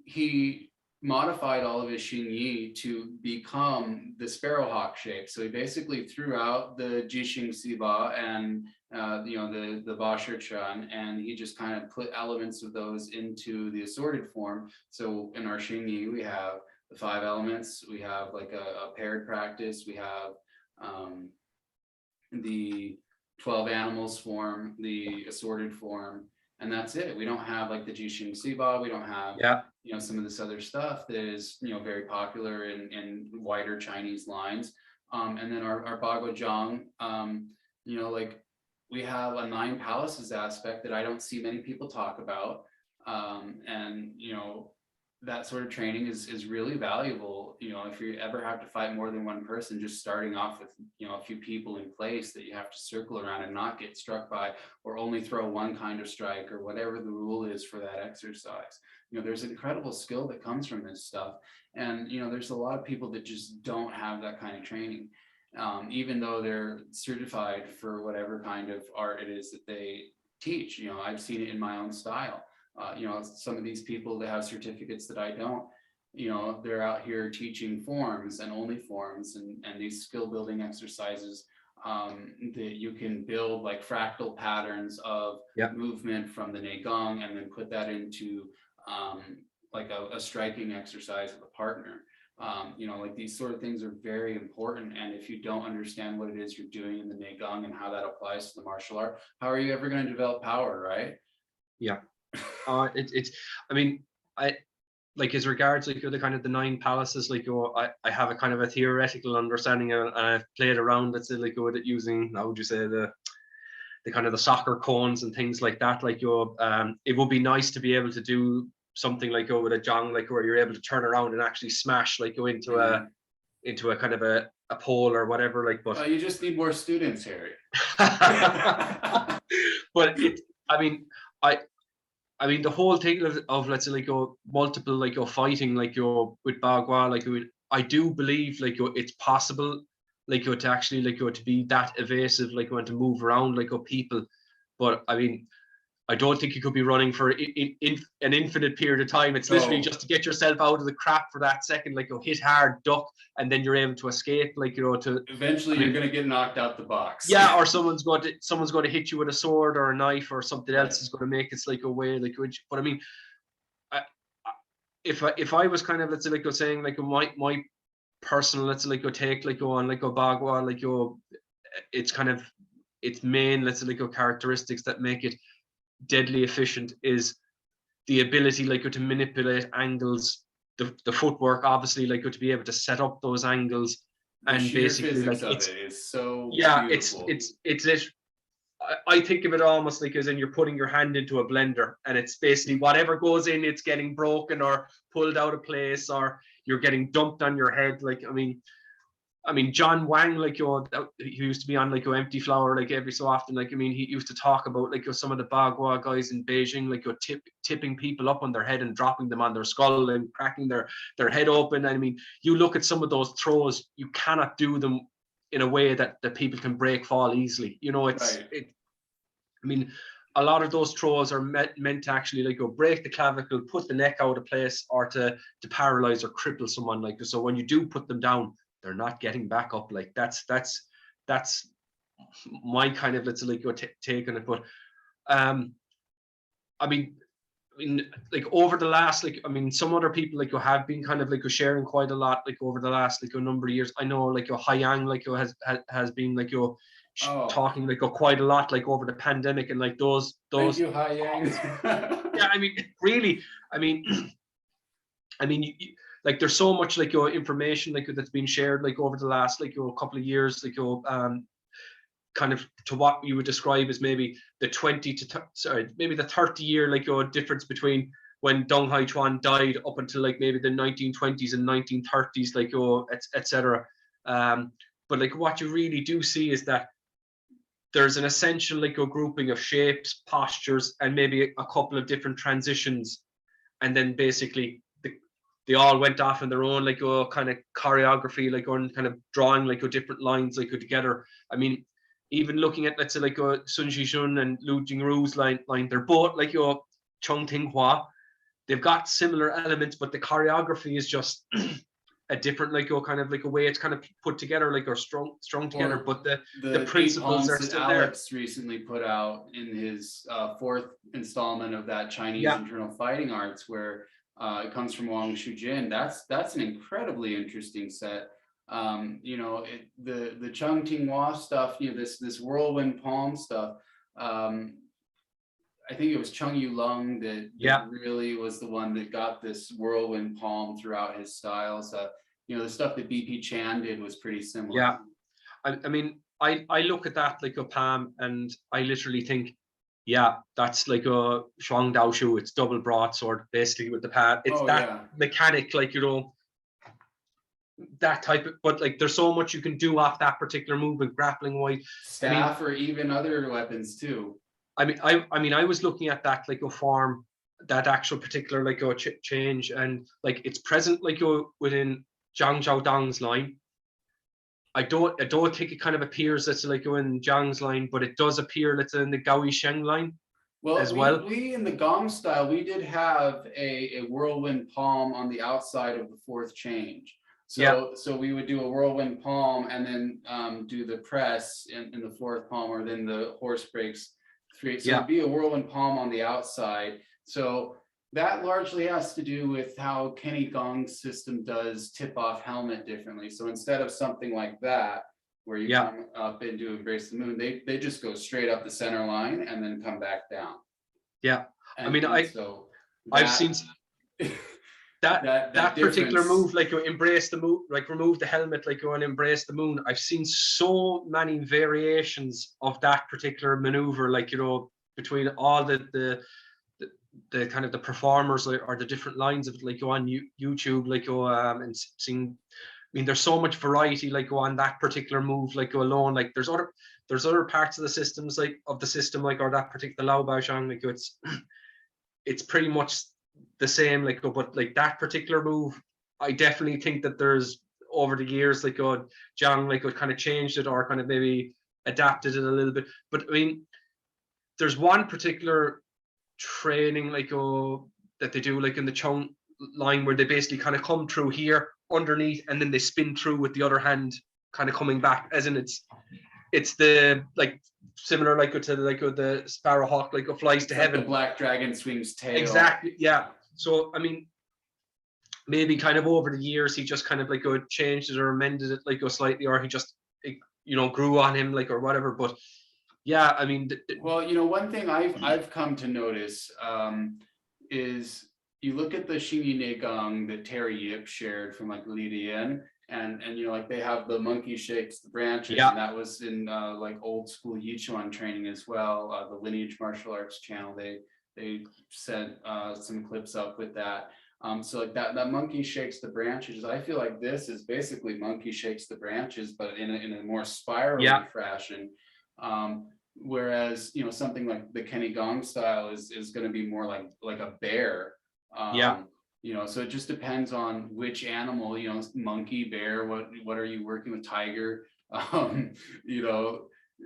he modified all of his Xing Yi to become the sparrowhawk shape. So he basically threw out the Jixing Siba and you know, the Ba Shi Chuan, and he just kind of put elements of those into the assorted form. So in our Xing Yi, we have the 5 elements, we have like a paired practice, we have the 12 animals form, the assorted form, and that's it. We don't have like the Jixing Siba, we don't have you know, some of this other stuff that is, you know, very popular in wider Chinese lines. And then our Baguazhang, you know, like we have a 9 palaces aspect that I don't see many people talk about. And, you know, that sort of training is really valuable. You know, if you ever have to fight more than one person, just starting off with, you know, a few people in place that you have to circle around and not get struck by, or only throw one kind of strike, or whatever the rule is for that exercise. You know, there's incredible skill that comes from this stuff. And, you know, there's a lot of people that just don't have that kind of training. Even though they're certified for whatever kind of art it is that they teach. You know, I've seen it in my own style. You know, some of these people that have certificates that I don't, you know, they're out here teaching forms and only forms, and these skill building exercises that you can build like fractal patterns of movement from the Qigong, and then put that into like a striking exercise with a partner. You know, like these sort of things are very important. And if you don't understand what it is you're doing in the Qigong and how that applies to the martial art, how are you ever going to develop power, right? Yeah. It's I mean, I like, as regards like the kind of the 9 palaces, like I have a kind of a theoretical understanding, and I've played around, let's say, like with it using, how would you say, the kind of the soccer cones and things like that. Like it would be nice to be able to do something like with a Jiang, like where you're able to turn around and actually smash, like go into a kind of a pole or whatever, like. But you just need more students, Harry. But I mean, the whole thing of let's say like multiple like fighting like with Baguazhang, like I do believe like it's possible like to actually like to be that evasive, like to move around like people. But I mean, I don't think you could be running for an infinite period of time. It's literally just to get yourself out of the crap for that second, like hit hard, duck, and then you're able to escape, like to eventually you're going to get knocked out the box. Yeah, or someone's going to hit you with a sword or a knife, or something else is going to make it like a way, like. But I mean, if I was kind of, let's say, like saying like my personal, let's say, like take like on like Baguazhang, like it's kind of its main, let's say, like characteristics that make it deadly efficient is the ability like to manipulate angles, the footwork, obviously, like to be able to set up those angles, and basically like it is so beautiful. It's I think of it almost like as in you're putting your hand into a blender, and it's basically whatever goes in, it's getting broken or pulled out of place, or you're getting dumped on your head. Like I mean, John Wang, like he used to be on like Empty Flower, like every so often. Like I mean, he used to talk about like some of the Bagua guys in Beijing, like tipping people up on their head and dropping them on their skull and cracking their head open. I mean, you look at some of those throws, you cannot do them in a way that people can break fall easily. You know, I mean, a lot of those throws are meant to actually like break the clavicle, put the neck out of place, or to paralyze or cripple someone. Like, so when you do put them down, they're not getting back up. Like that's my kind of, let's like take on it. But I mean, like over the last, like, I mean, some other people like have been kind of like sharing quite a lot like over the last like a number of years. I know like Jiang like has been like talking like quite a lot like over the pandemic, and like those. Thank you, Jiang. Yeah, I mean, really, I mean, like there's so much like information like that's been shared like over the last like a couple of years, like kind of to what you would describe as maybe the 20 to maybe the 30 year like difference between when Dong Haichuan died up until like maybe the 1920s and 1930s, like etc. But like what you really do see is that there's an essential like grouping of shapes, postures, and maybe a couple of different transitions, and then basically they all went off in their own like kind of choreography, like on kind of drawing like different lines like together. I mean, even looking at, let's say, like Sun Shishun and Lu Jingru's line, they're both like Chong Ting Hua. They've got similar elements, but the choreography is just a different like kind of like a way it's kind of put together, like or strung together. But the principles are still there. Alex recently put out in his 4th installment of that Chinese internal fighting arts, where it comes from Wang Shujin. That's an incredibly interesting set. You know, the Chung Ting Hua stuff, you know, this whirlwind palm stuff. I think it was Chung Yu Lung that really was the one that got this whirlwind palm throughout his style. So, you know, the stuff that BP Chan did was pretty similar. Yeah, I mean, I look at that like a palm, and I literally think, yeah, that's like a Shuang Dao Shu. It's double broadsword, basically, with the palm. It's mechanic, like, you know, that type of, but like there's so much you can do off that particular movement, grappling wise. Staff, or even other weapons too. I mean, I was looking at that like a form, that actual particular like a change, and like it's present like within Zhang Zhaodang's line. I don't think it kind of appears that's like in Jiang's line, but it does appear that's in the Gaoi Sheng line. Well, we in the Gong style, we did have a whirlwind palm on the outside of the fourth change. So we would do a whirlwind palm and then do the press in the fourth palm, or then the horse breaks three. So it'd be a whirlwind palm on the outside. So that largely has to do with how Kenny Gong's system does tip off helmet differently. So instead of something like that, where you come up and do Embrace the Moon, they just go straight up the center line and then come back down. Yeah. And, I mean, I've seen that particular move, like Embrace the Moon, like remove the helmet, like go and Embrace the Moon. I've seen so many variations of that particular maneuver, like, you know, between all the kind of the performers or the different lines of it, like go on YouTube, like go and seeing. I mean, there's so much variety, like go on that particular move, like go alone. Like there's other parts of the systems, like of the system, like, or that particular Lao Baguazhang, like it's pretty much the same, like, but like that particular move, I definitely think that there's over the years, like Jiang, like kind of changed it or kind of maybe adapted it a little bit. But I mean, there's one particular training, like that they do, like in the Chung line, where they basically kind of come through here underneath and then they spin through with the other hand, kind of coming back, as in it's the like similar like to like the sparrowhawk, like flies to heaven. The black dragon swings tail. Exactly, yeah. So I mean, maybe kind of over the years he just kind of like changed it or amended it like slightly, or he just grew on him, like, or whatever. But yeah, I mean, well, one thing I've come to notice is you look at the Xingyi Neigong that Terry Yip shared from like Li Dian, and like they have the monkey shakes the branches, and that was in like old school Yichuan training as well. The Lineage Martial Arts channel, they sent some clips up with that. So like that monkey shakes the branches, I feel like this is basically monkey shakes the branches, but in a more spirally fashion. Whereas something like the Kenny Gong style is going to be more like a bear. So it just depends on which animal, monkey, bear, what are you working with, tiger,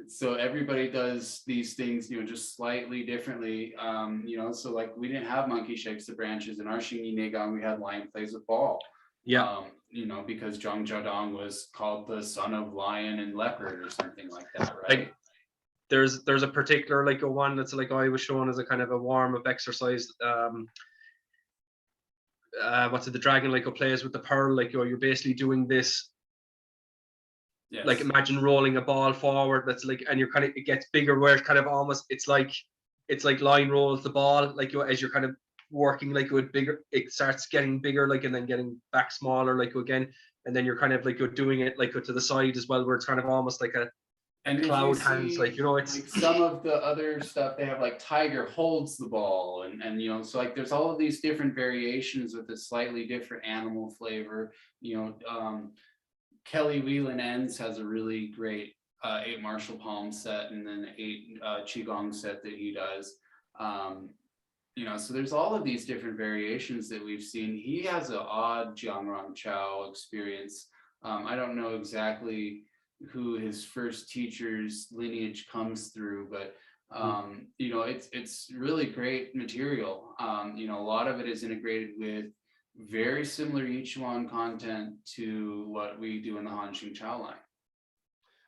so everybody does these things, just slightly differently. So like we didn't have monkey shakes the branches in our Xingyi Neigong, we had lion plays with ball. Because Zhang Jiaodong was called the son of lion and leopard or something like that, right? Like, there's a particular like a one that's like I was shown as a kind of a warm-up exercise. What's it, the dragon like plays with the pearl, like you're basically doing this. Yes. Like imagine rolling a ball forward that's like, and you're kind of, it gets bigger where it kind of almost it's like line rolls the ball, like as you're kind of working like with bigger, it starts getting bigger, like, and then getting back smaller, like again, and then you're kind of like you're doing it like to the side as well, where it's kind of almost like a cloud hands, like it's like some of the other stuff they have, like tiger holds the ball, and so like there's all of these different variations with a slightly different animal flavor. Kelly Whelan Ends has a really great 8 martial palm set, and then 8 Qigong set that he does. So there's all of these different variations that we've seen. He has an odd Jiang Qiao experience. I don't know exactly who his first teacher's lineage comes through, but it's really great material. A lot of it is integrated with very similar Yichuan content to what we do in the Hanxing Qiao line.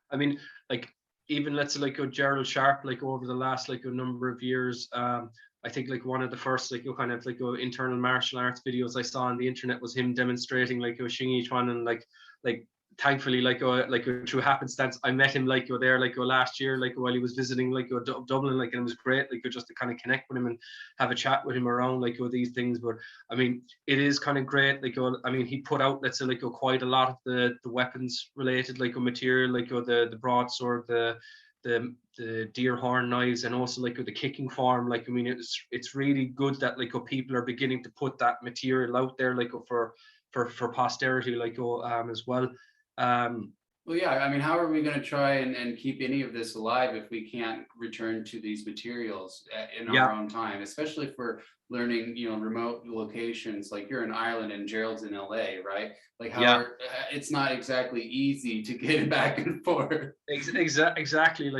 I mean, like, even let's say like Gerald Sharp, like over the last like a number of years, I think like one of the first like kind of like internal martial arts videos I saw on the internet was him demonstrating like Xing Yichuan and like thankfully, through happenstance, I met him there last year, while he was visiting Dublin, and it was great, just to kind of connect with him and have a chat with him around these things. But I mean, it is kind of great. I mean, he put out, let's say, quite a lot of the weapons related material, the broadsword, the deer horn knives, and also the kicking form. I mean, it's really good that people are beginning to put that material out there for posterity as well. Well, yeah, I mean, how are we going to try and keep any of this alive if we can't return to these materials in our own time, especially for learning, remote locations? Like you're in Ireland and Gerald's in LA, right? Like it's not exactly easy to get back and forth. Exactly.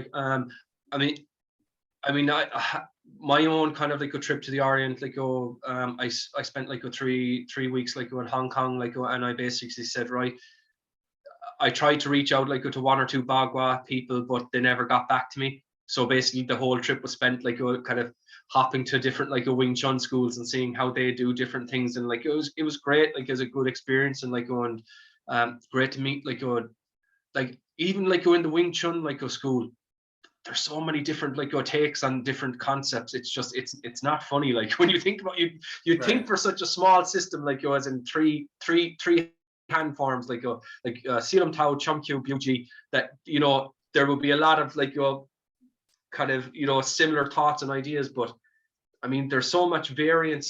My own kind of a trip to the Orient, I spent 3 weeks in Hong Kong, and I basically said, right, I tried to reach out to 1 or 2 Bagua people, but they never got back to me. So basically the whole trip was spent kind of hopping to different Wing Chun schools and seeing how they do different things, and it was great. It was a good experience, and great to meet even in the Wing Chun school. There's so many different takes on different concepts. It's just it's not funny when you think about you think for such a small system as in three hand forms Silam Tao, Chum Kyu, Buji, that there will be a lot of kind of similar thoughts and ideas, but I mean there's so much variance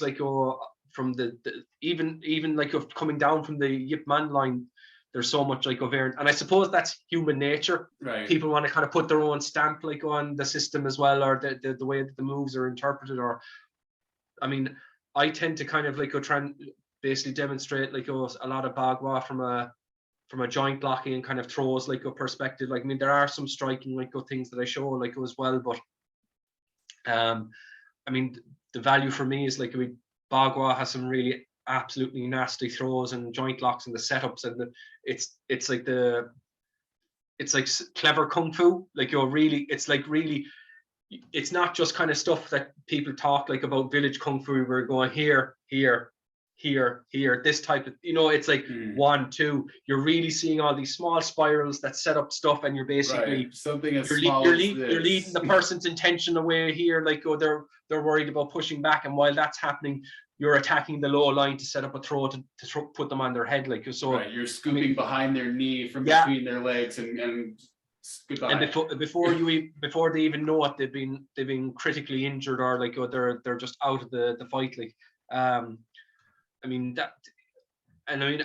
from the even of coming down from the Yip Man line. There's so much variant, and I suppose that's human nature. Right. People want to kind of put their own stamp on the system as well, or the way that the moves are interpreted. Or I mean, I tend to kind of try and basically demonstrate a lot of Bagua from a joint blocking and kind of throws a perspective. I mean, there are some striking things that I show as well, but I mean the value for me is Bagua has some really absolutely nasty throws and joint locks and the setups, and it's like clever kung fu. It's not just kind of stuff that people talk about village kung fu. We're going here, this type of, it's 1, 2. You're really seeing all these small spirals that set up stuff, and you're basically something as you're leading the person's intention away here. They're worried about pushing back, and while that's happening, you're attacking the low line to set up a throw to put them on their head. So right, you're scooping behind their knee from between their legs and goodbye. And before they even know it, they've been critically injured, or they're just out of the fight. I mean that, and I mean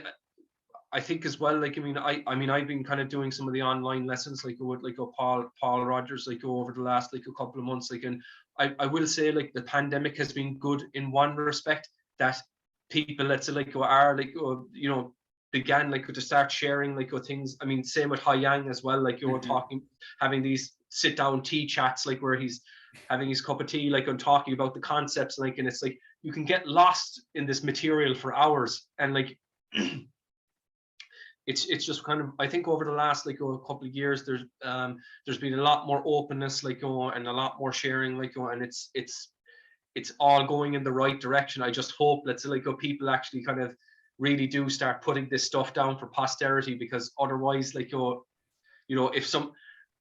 I think as well. I mean I've been kind of doing some of the online lessons with Paul Rogers over the last a couple of months. And I will say the pandemic has been good in one respect, that people are began to start sharing things. I mean, same with Yang as well, talking, having these sit down tea chats where he's having his cup of tea and talking about the concepts, and it's you can get lost in this material for hours, and it's just kind of, I think over the last couple of years there's been a lot more openness and a lot more sharing and it's all going in the right direction. I just hope that people actually kind of really do start putting this stuff down for posterity, because otherwise if some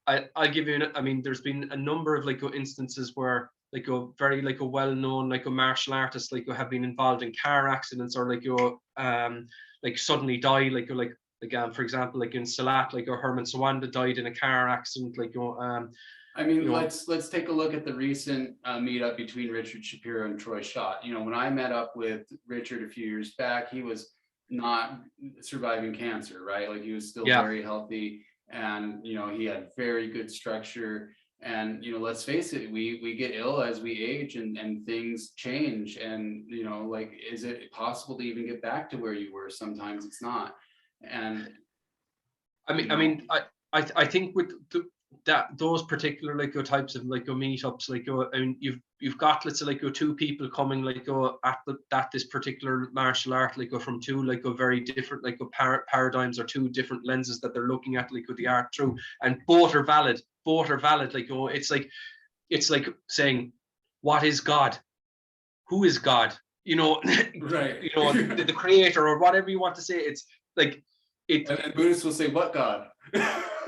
I'll give you I mean there's been a number of instances where very well-known martial artists have been involved in car accidents, or suddenly die, for example in Salat, or Herman Sawanda died in a car accident. I mean, let's take a look at the recent meetup between Richard Shapiro and Troy Schott. When I met up with Richard a few years back, he was not surviving cancer, right? He was still very healthy, and he had very good structure. And let's face it, we get ill as we age, and things change. And is it possible to even get back to where you were? Sometimes it's not. And I think with those particular types of meetups, I mean you've got let's say 2 people coming at this particular martial art from 2 very different paradigms, or 2 different lenses that they're looking at the art through, and both are valid. It's like saying, what is God? Who is God? right. The creator, or whatever you want to say. It's and Buddhists will say, what God?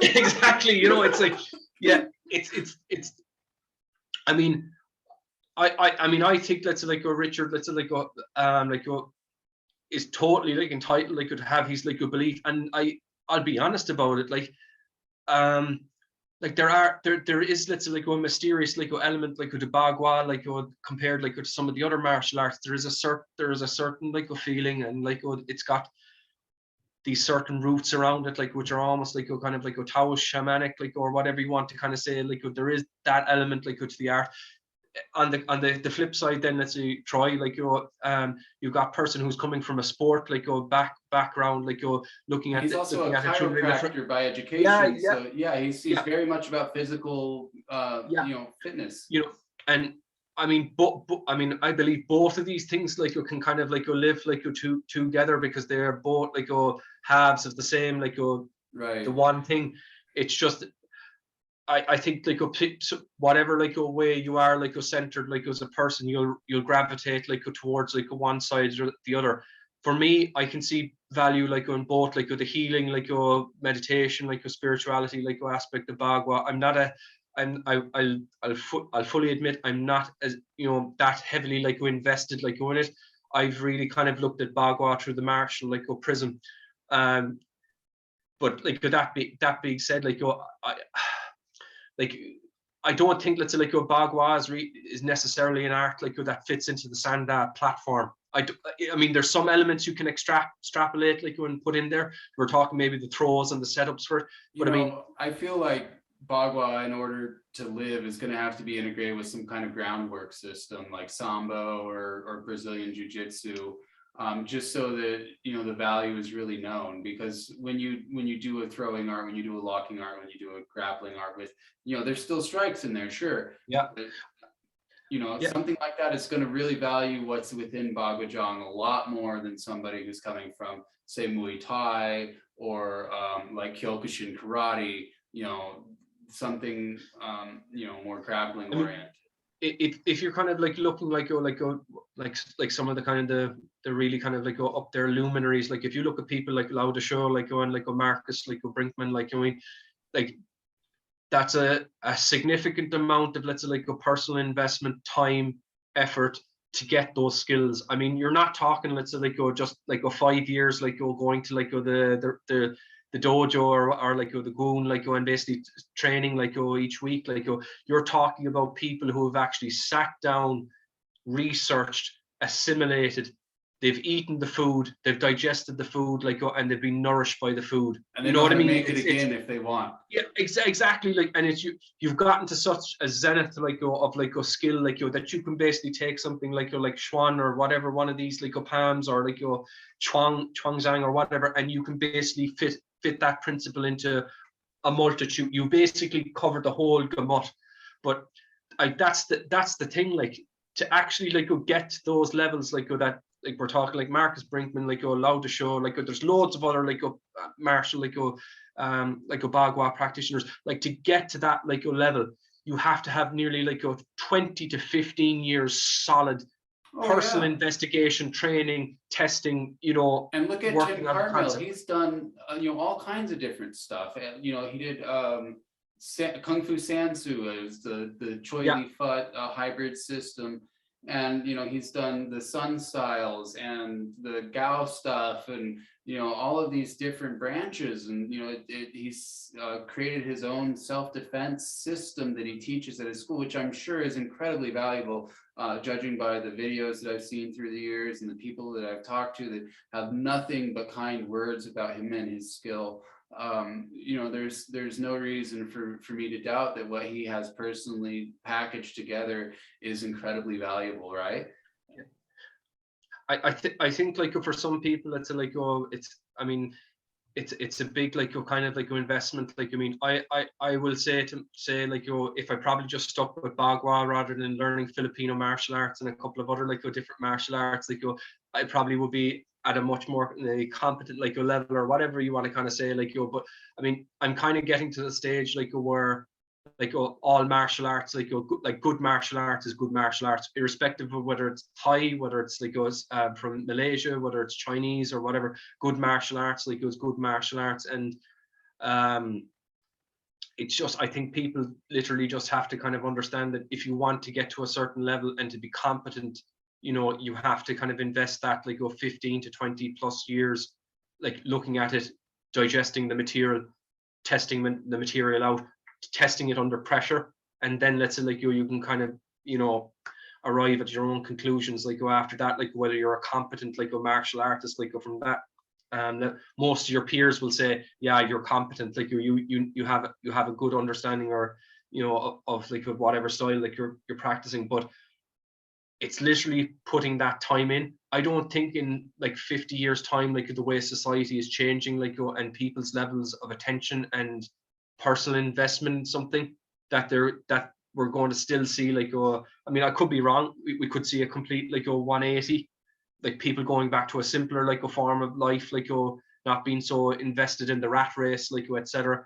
Exactly, you know, it's like, yeah, it's I mean, I mean, I think let's say like a Richard, let's say like a is totally like entitled like to have his like a belief, and I'll be honest about it, like there is, let's say, like a mysterious like a element like with the Bagua, like compared like to some of the other martial arts. There is a certain like a feeling, and like it's got these certain roots around it, like which are almost like a kind of like a Taoist shamanic, like, or whatever you want to kind of say, like there is that element like to the art. On the flip side, then let's say Troy, like you've got person who's coming from a sport like background, like looking at he's also a chiropractor by education. So yeah, he's very much about physical you know, fitness. You know, and I mean, I mean, I believe both of these things like you can kind of like live like together, because they're both like halves of the same like right. the one thing. It's just I think like whatever like a way you are like centered like as a person, you'll gravitate like towards like one side or the other. For me, I can see value like on both, like the healing, like meditation, like spirituality, like aspect of Bagua. I'm not a I'll fully admit I'm not as, you know, that heavily like invested like in it. I've really kind of looked at Bagua through the martial like prism. But like that being said, like I don't think, let's say, like Bagua is necessarily an art like that fits into the Sanda platform. I mean, there's some elements you can extrapolate like and put in there. We're talking maybe the throws and the setups for it, but I mean, I feel like Bagua, in order to live, is going to have to be integrated with some kind of groundwork system like Sambo or Brazilian Jiu-Jitsu. Just so that, you know, the value is really known, because when you do a throwing art, when you do a locking art, when you do a grappling art with, you know, there's still strikes in there, sure. Yeah. But, you know, something like that is going to really value what's within Baguazhang a lot more than somebody who's coming from, say, Muay Thai or like Kyokushin karate, you know, something you know, more grappling oriented. If you're kind of like looking like some of the kind of the really kind of like up there luminaries, like if you look at people like Lau Show, like and like Marcus, like Brinkman, like, I mean, like that's a significant amount of, let's say, like a personal investment, time, effort to get those skills. I mean, you're not talking, let's say, like just like 5 years, like going to like the dojo or like the goon, like and basically training like each week, like you're talking about people who have actually sat down, researched, assimilated, they've eaten the food, they've digested the food, like and they've been nourished by the food. And they know what I mean? Make it again if they want. Yeah, exactly. Like, and it's you've gotten to such a zenith like of like a skill like that you can basically take something like like Xuan or whatever, one of these like palms, or like Chuangzhang or whatever, and you can basically fit that principle into a multitude. You basically cover the whole gamut. But that's the thing, like to actually like get to those levels like that, like we're talking like Marcus Brinkman, like Lau Show, like there's loads of other like martial like Bagua practitioners. Like to get to that like level, you have to have nearly like 20 to 15 years solid personal investigation, training, testing, you know. And look at Tim Cartmill. He's done you know, all kinds of different stuff. You know, he did Kung Fu Sansu as the Choi Li Fut hybrid system. And, you know, he's done the Sun Styles and the Gao stuff, and, you know, all of these different branches. And, you know, he's created his own self-defense system that he teaches at his school, which I'm sure is incredibly valuable, judging by the videos that I've seen through the years and the people that I've talked to that have nothing but kind words about him and his skill. You know, there's no reason for me to doubt that what he has personally packaged together is incredibly valuable, right? I think like for some people it's like I mean it's a big like kind of like investment. Like, I mean, I will say like if I probably just stuck with Bagua rather than learning Filipino martial arts and a couple of other like different martial arts, like I probably would be at a much more competent like level or whatever you want to kind of say, like but I mean, I'm kind of getting to the stage like where like all martial arts, like good martial arts is good martial arts, irrespective of whether it's Thai, whether it's like goes from Malaysia, whether it's Chinese or whatever. Good martial arts, like goes good martial arts, and it's just, I think people literally just have to kind of understand that if you want to get to a certain level and to be competent, you know, you have to kind of invest that like 15 to 20 plus years, like looking at it, digesting the material, testing the material out, testing it under pressure, and then let's say like you can kind of, you know, arrive at your own conclusions like go after that, like whether you're a competent like a martial artist, like go from that. Most of your peers will say, yeah, you're competent, like you have a good understanding, or you know, of like whatever style like you're practicing. But it's literally putting that time in. I don't think in like 50 years time, like the way society is changing, like and people's levels of attention and personal investment in something, that we're going to still see like I mean, I could be wrong, we could see a complete like 180, like people going back to a simpler like a form of life, like not being so invested in the rat race, like etc.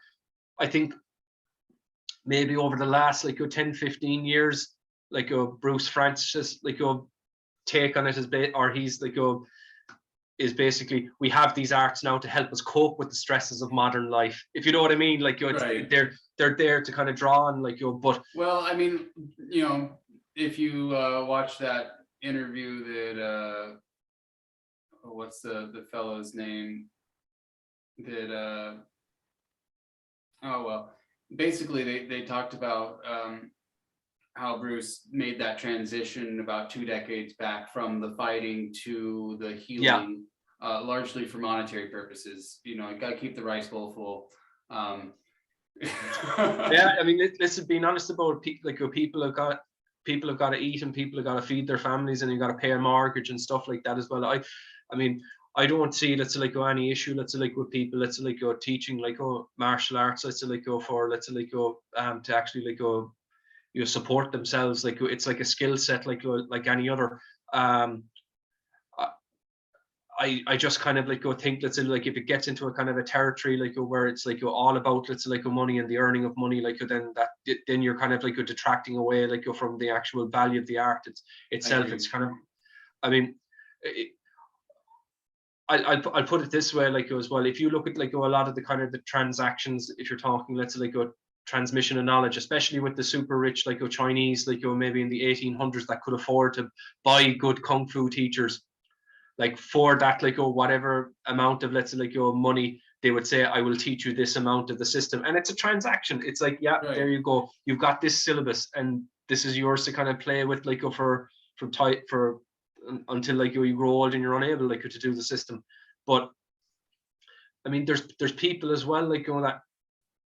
I think maybe over the last like 10-15 years, like Bruce Francis like take on it as or he's like is basically, we have these arts now to help us cope with the stresses of modern life, if you know what I mean, like Right. they're there to kind of draw on like but well, I mean, you know, if you watch that interview that what's the fellow's name that oh well, basically they talked about how Bruce made that transition about 2 decades back from the fighting to the healing, largely for monetary purposes. You know, you got to keep the rice bowl full. Yeah, I mean, listen, being honest about it, like people have got to eat, and people have got to feed their families, and you got to pay a mortgage and stuff like that as well. I mean, I don't see let's say like any issue let's say like with people let's say like teaching like martial arts, let's say like for let's say like to actually like you know, support themselves, like it's like a skill set like any other. I just kind of like think let's say like if it gets into a kind of a territory like where it's like all about let's say like money and the earning of money, like then you're kind of like detracting away like from the actual value of the art itself. It's kind of, I mean, I'll put it this way like as well, if you look at like a lot of the kind of the transactions, if you're talking let's say like transmission of knowledge, especially with the super rich like Chinese, like maybe in the 1800s, that could afford to buy good kung fu teachers, like for that like whatever amount of let's say like money, they would say, I will teach you this amount of the system, and it's a transaction. It's like, yeah, right, there you go, you've got this syllabus and this is yours to kind of play with like for until like you grow old and you're unable like to do the system. But I mean, there's people as well like that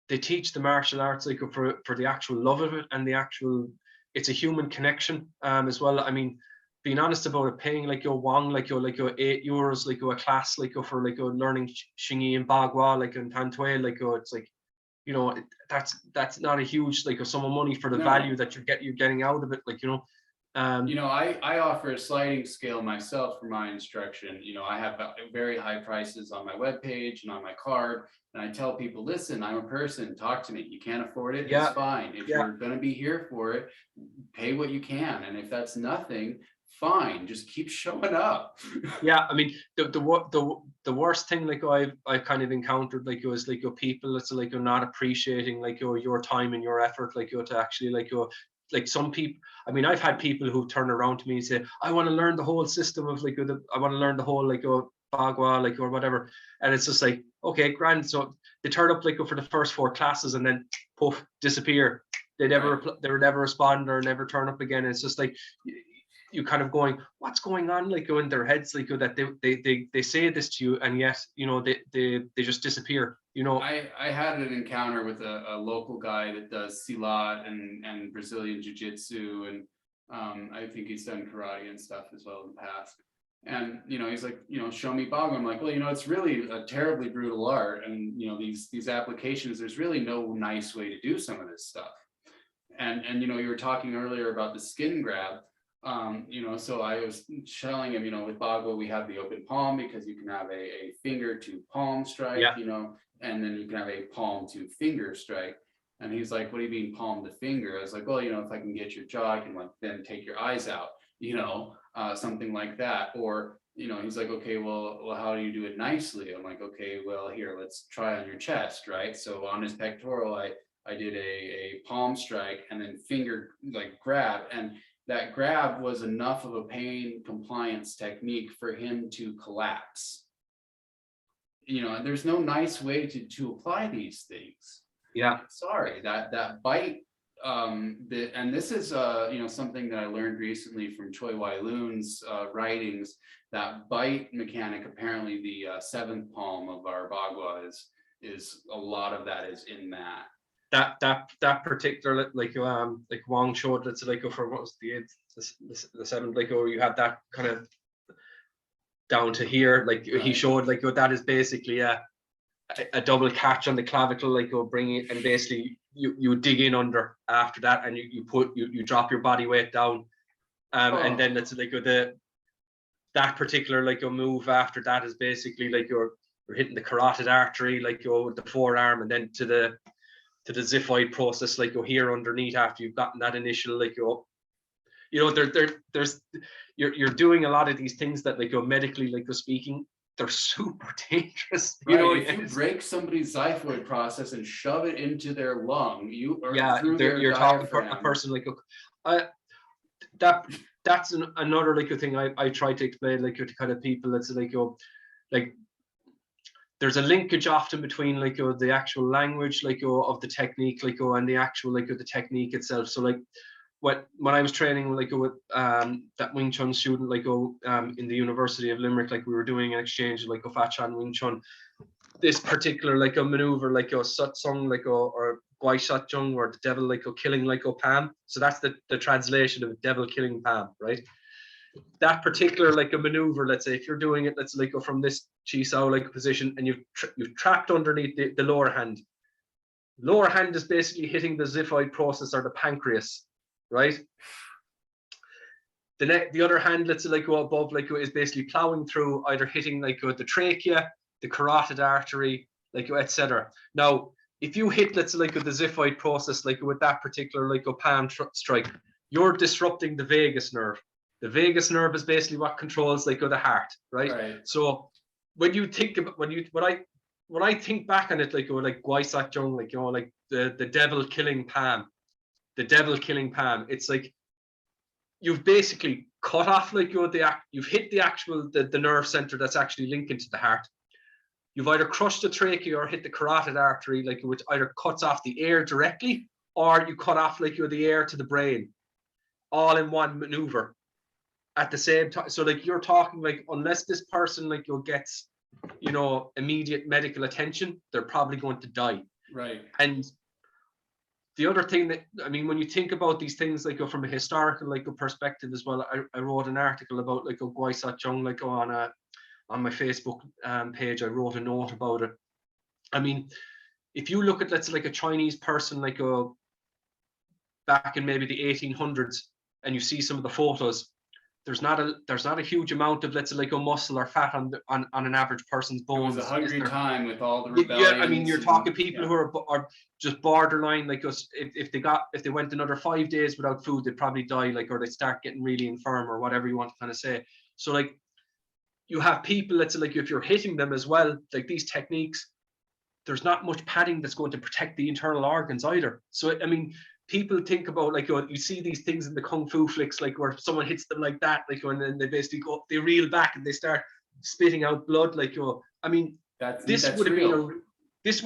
they teach the martial arts like for the actual love of it, and the actual, it's a human connection as well. I mean, being honest about it, paying like your Wong like your €8 like a class like for like learning Xingyi and Bagua like in Tantue, like it's like, you know, that's not a huge like a sum of money for the value that you're getting out of it, like, you know. You know, I offer a sliding scale myself for my instruction. You know, I have very high prices on my webpage and on my card, and I tell people, listen, I'm a person, talk to me. You can't afford it, it's fine. If you're going to be here for it, pay what you can, and if that's nothing, fine, just keep showing up. Yeah, I mean, the worst thing like I've kind of encountered like was like your people that's like you're not appreciating like your time and your effort, like to actually like some people, I mean, I've had people who turn around to me and say, I want to learn the whole system of like I want to learn the whole like Bagua like or whatever, and it's just like, okay, grand. So they turn up like for the first 4 classes and then poof, disappear. They never respond or never turn up again. It's just like you kind of going, what's going on like in their heads, like that they say this to you and yet, you know, they just disappear, you know. I had an encounter with a local guy that does silat and Brazilian jiu-jitsu, and I think he's done karate and stuff as well in the past. And you know, he's like, you know, show me Bagua. I'm like, well, you know, it's really a terribly brutal art, and you know, these applications, there's really no nice way to do some of this stuff. And you know, you were talking earlier about the skin grab. You know, so I was telling him, you know, with Bagua, we have the open palm because you can have a finger to palm strike, you know, and then you can have a palm to finger strike. And he's like, what do you mean palm the finger? I was like, well, if I can get your jaw, I can like then take your eyes out, something like that. Or, he's like, okay, well, how do you do it nicely? I'm like, okay, well, here, let's try on your chest, right? So on his pectoral, I did a palm strike and then finger like grab. And that grab was enough of a pain compliance technique for him to collapse. And there's no nice way to apply these things. Yeah. Sorry, that bite, and this is something that I learned recently from Choi Wai Loon's writings. That bite mechanic, apparently the seventh palm of our Bagua is a lot of that is in that. That particular like Wong showed, it's like for what was the seventh, like you had that kind of down to here, like right. He showed like that is basically a double catch on the clavicle, like bring it, and basically you dig in under after that, and you drop your body weight down, and then it's like that particular like move after that is basically like you're hitting the carotid artery, like with the forearm, and then to the xiphoid process, like here underneath after you've gotten that initial like there's you're doing a lot of these things that like medically like speaking, they're super dangerous. If you break somebody's xiphoid process and shove it into their lung, you're talking a person like that's another like a thing I try to explain like to kind of people. That's like there's a linkage often between like the actual language like of the technique like and the actual like the technique itself. So like when I was training like with that Wing Chun student like in the University of Limerick, like we were doing an exchange like Fa Chan Wing Chun, this particular like a maneuver like Satsung like or Guai Shat Jung, or the devil like killing like Pam. So that's the translation of devil killing Pam, right? That particular like a maneuver, let's say if you're doing it, let's like go from this Qiao like position, and you've trapped underneath the lower hand. Lower hand is basically hitting the xiphoid process or the pancreas, right? The other hand, let's say like go above, like is basically plowing through, either hitting like the trachea, the carotid artery, like etc. Now, if you hit, let's say like the xiphoid process, like with that particular like palm strike, you're disrupting the vagus nerve. The vagus nerve is basically what controls like the heart, right? So when you think about when I think back on it, like Guai Sat Jung, like like the devil killing Pam, it's like you've basically cut off like you've hit the actual the nerve center that's actually linking to the heart. You've either crushed the trachea or hit the carotid artery, like which either cuts off the air directly, or you cut off like the air to the brain, all in one maneuver at the same time. So like you're talking like, unless this person like gets immediate medical attention, they're probably going to die. Right. And the other thing that, I mean, when you think about these things like from a historical like perspective as well, I wrote an article about like Guai Sat Jung like on my Facebook page. I wrote a note about it. I mean, if you look at, let's say like a Chinese person like back in maybe the 1800s, and you see some of the photos, there's not a huge amount of, let's say like muscle or fat on an average person's bones. It was a hungry time with all the rebellions. Yeah, I mean, you're talking people who are just borderline, like if they went another 5 days without food, they'd probably die, like, or they'd start getting really infirm, or whatever you want to kind of say. So like you have people, let's say like if you're hitting them as well, like these techniques, there's not much padding that's going to protect the internal organs either. So I mean, people think about like you see these things in the kung fu flicks, like where someone hits them like that, like, and then they basically they reel back and they start spitting out blood, like I mean, this would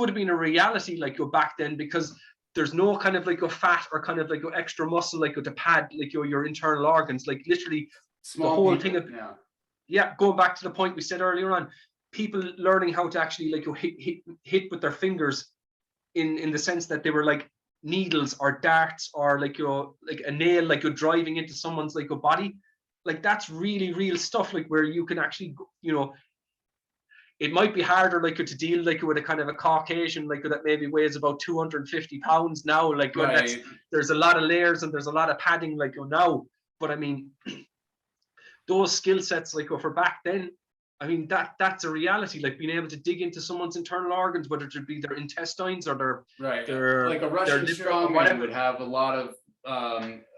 have been a reality like back then, because there's no kind of like fat or kind of like extra muscle like to pad like your internal organs, like literally small the whole people, thing of going back to the point we said earlier on, people learning how to actually like hit with their fingers in the sense that they were like needles or darts, or like like a nail like you're driving into someone's like a body, like that's really real stuff, like where you can actually it might be harder like to deal like with a kind of a Caucasian like that maybe weighs about 250 pounds now, like there's a lot of layers and there's a lot of padding like now, but I mean those skill sets like for back then, I mean, that's a reality, like being able to dig into someone's internal organs, whether it be their intestines or their like a Russian liver or strongman whatever. would have a lot of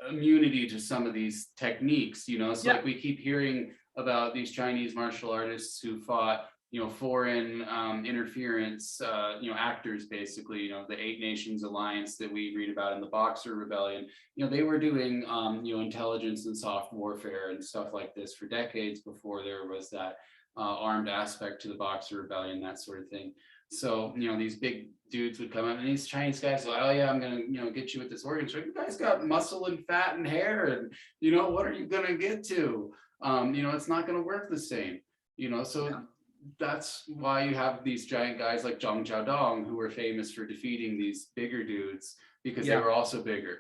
immunity to some of these techniques, you know. So like we keep hearing about these Chinese martial artists who fought, you know, foreign interference, you know, actors, basically, you know, the 8 Nations Alliance that we read about in the Boxer Rebellion. You know, they were doing, you know, intelligence and soft warfare and stuff like this for decades before there was that armed aspect to the Boxer Rebellion, that sort of thing. So, you know, these big dudes would come up and these Chinese guys like, oh yeah, I'm gonna, you know, get you with this organ. So you guys got muscle and fat and hair, and you know, what are you gonna get to? You know, it's not gonna work the same, you know. So that's why you have these giant guys like Zhang Xiaodong, who were famous for defeating these bigger dudes because they were also bigger.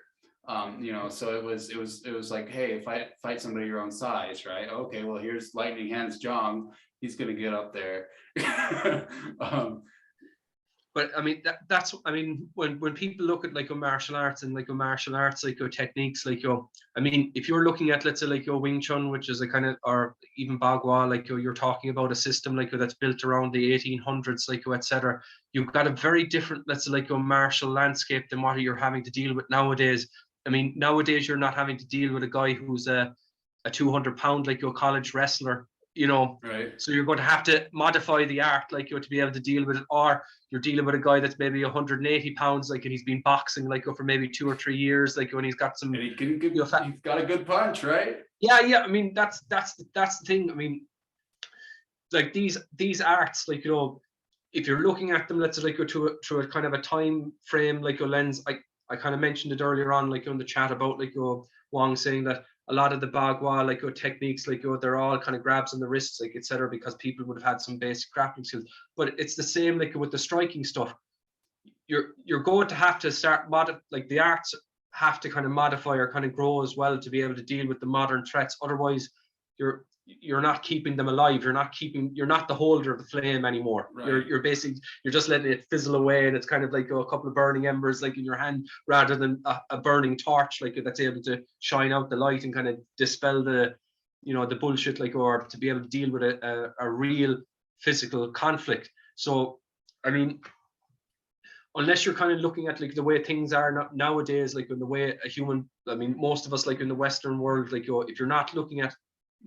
You know, so it was like, hey, fight somebody your own size, right? Okay, well, here's Lightning Hands Zhang. He's gonna get up there. But I mean, that's, I mean, when people look at like a martial arts and like a martial arts, like your techniques, like your, I mean, if you're looking at, let's say, like your Wing Chun, which is a kind of, or even Bagua, like you're talking about a system like that's built around the 1800s, like etc. You've got a very different, let's say, like your martial landscape than what you're having to deal with nowadays. I mean, nowadays you're not having to deal with a guy who's a 200-pound like your college wrestler, you know, right. So you're going to have to modify the art, like, you know, to be able to deal with it, or you're dealing with a guy that's maybe 180 pounds, like, and he's been boxing like for maybe 2 or 3 years, like, when he's got some, and he's got a good punch, right? Yeah. I mean, that's the thing. I mean, like these arts, like, you know, if you're looking at them, let's say, like, through a kind of a time frame, like a lens, I kind of mentioned it earlier on, like on the chat about like Wong saying that a lot of the Bagua, like techniques, like they're all kind of grabs on the wrists, like etc., because people would have had some basic grappling skills. But it's the same like with the striking stuff. You're going to have to start like the arts have to kind of modify or kind of grow as well to be able to deal with the modern threats. Otherwise, you're not keeping them alive. You're not the holder of the flame anymore. Right. You're basically, you're just letting it fizzle away, and it's kind of like a couple of burning embers like in your hand, rather than a burning torch like that's able to shine out the light and kind of dispel the, you know, the bullshit, like, or to be able to deal with a real physical conflict. So I mean, unless you're kind of looking at like the way things are nowadays, like in the way a human, I mean, most of us, like in the Western world, like if you're not looking at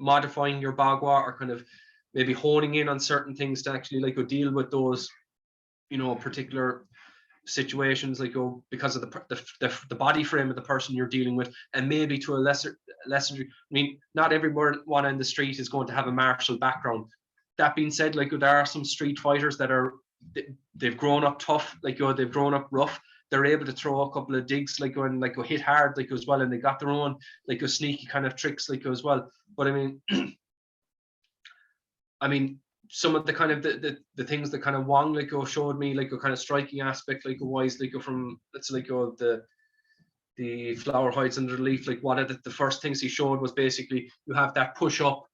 modifying your Bagua or kind of maybe honing in on certain things to actually like deal with those, you know, particular situations, like because of the body frame of the person you're dealing with, and maybe to a lesser I mean, not everyone in the street is going to have a martial background. That being said, like there are some street fighters that they've grown up tough, like they've grown up rough. They're able to throw a couple of digs, like and like hit hard, like as well, and they got their own like sneaky kind of tricks, like as well. But I mean, I mean, some of the kind of the things that kind of Wong like showed me, like a kind of striking aspect, like wise, like from, let's like the flower hides under the leaf, like what the first things he showed was basically you have that push up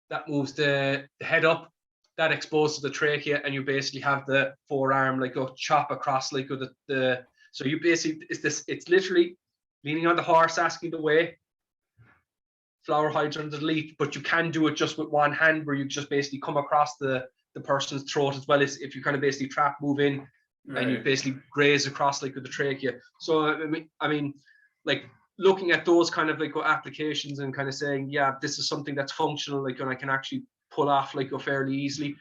that moves the head up, that exposes the trachea, and you basically have the forearm like go chop across like the so you basically it's literally leaning on the horse, asking the way, flower hides under the leaf, but you can do it just with one hand, where you just basically come across the person's throat, as well as if you kind of basically trap move in, right, and you basically graze across like with the trachea. So I mean like looking at those kind of like applications and kind of saying, yeah, this is something that's functional, like, and I can actually pull off like fairly easily.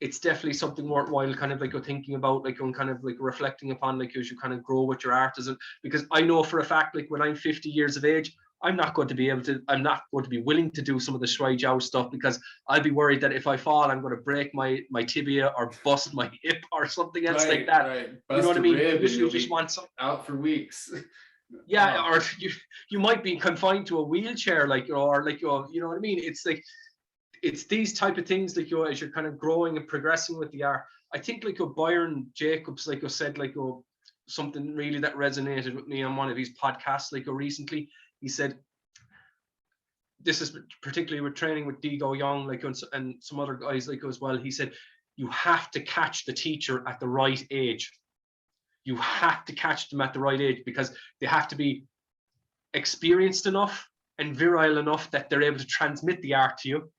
It's definitely something worthwhile kind of like thinking about, like, and kind of like reflecting upon, like, as you kind of grow with your artisan. Because I know for a fact, like when I'm 50 years of age, I'm not going to be willing to do some of the Shuai Jiao stuff, because I'll be worried that if I fall, I'm going to break my tibia or bust my hip or something else, right, like that. Right. You know what I mean? You just want something out for weeks. Yeah, or you might be confined to a wheelchair, like, or like, you know what I mean? It's like, it's these type of things, like, as you're kind of growing and progressing with the art. I think like Byron Jacobs, like said, like something really that resonated with me on one of his podcasts, like recently. He said, this is particularly with training with Digo Young, like, and some other guys like as well. He said, you have to catch the teacher at the right age. You have to catch them at the right age, because they have to be experienced enough and virile enough that they're able to transmit the art to you.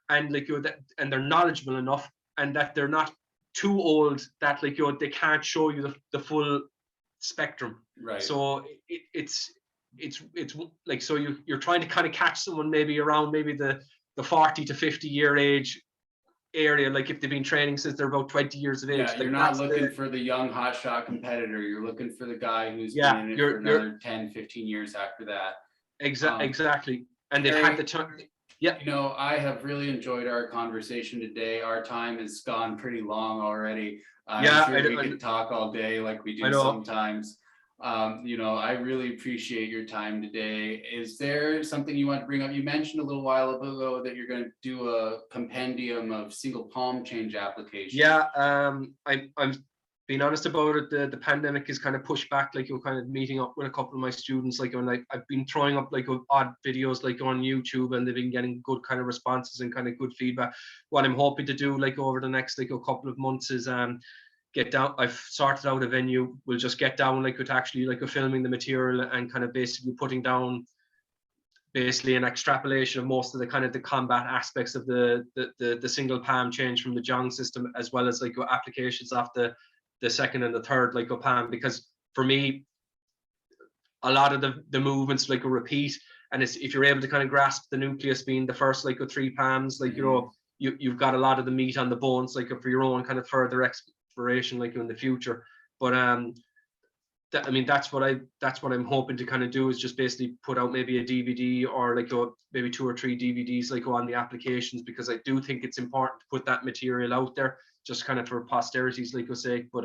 and like that, and they're knowledgeable enough, and that they're not too old that like they can't show you the full spectrum. Right. So it's like, so you're trying to kind of catch someone maybe around maybe the 40 to 50 year age area, like if they've been training since they're about 20 years of age. Yeah, like you're not looking for the young hotshot competitor. You're looking for the guy who's been in it for another 10, 15 years after that. Exactly. And they've had the time. Yeah. You know, I have really enjoyed our conversation today. Our time has gone pretty long already. I'm sure we could talk all day like we do sometimes. You know, I really appreciate your time today. Is there something you want to bring up? You mentioned a little while ago that you're going to do a compendium of single palm change applications. Yeah, I'm being honest about it. The pandemic is kind of pushed back, like you're kind of meeting up with a couple of my students, like, and I've been throwing up like odd videos like on YouTube, and they've been getting good kind of responses and kind of good feedback. What I'm hoping to do like over the next like a couple of months is get down. I've sorted out a venue. We'll just get down like with actually like filming the material and kind of basically putting down basically an extrapolation of most of the kind of the combat aspects of the single palm change from the Jiang system, as well as like applications of the second and the third like palm, because for me a lot of the movements like a repeat, and it's, if you're able to kind of grasp the nucleus being the first like 3 palms, like you know, you've got a lot of the meat on the bones like for your own kind of further exploration like in the future. But I mean, that's what I'm hoping to kind of do, is just basically put out maybe a DVD or like maybe 2 or 3 DVDs like on the applications, because I do think it's important to put that material out there, just kind of for posterity's like sake. But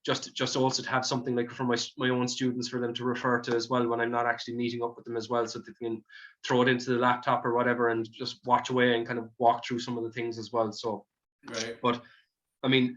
just also to have something like for my own students, for them to refer to as well when I'm not actually meeting up with them as well, so they can throw it into the laptop or whatever and just watch away and kind of walk through some of the things as well. So right. But I mean,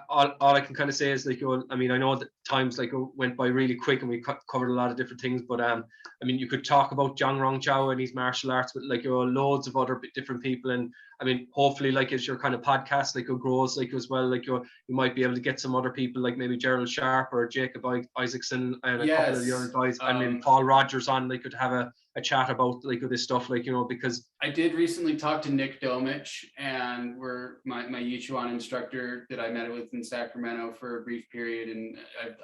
all I can kind of say is like, I mean, I know that times like went by really quick and we covered a lot of different things, but I mean, you could talk about Jiang, Rong, Qiao and his martial arts, but like loads of other different people. And I mean, hopefully like as your kind of podcast like grows like as well, like you might be able to get some other people like maybe Gerald Sharp or Jacob Isaacson and a couple of the other guys, and maybe Paul Rogers on. They could have a chat about like this stuff, like, you know, because I did recently talk to Nick Domich, and my Yichuan instructor that I met with in Sacramento for a brief period, and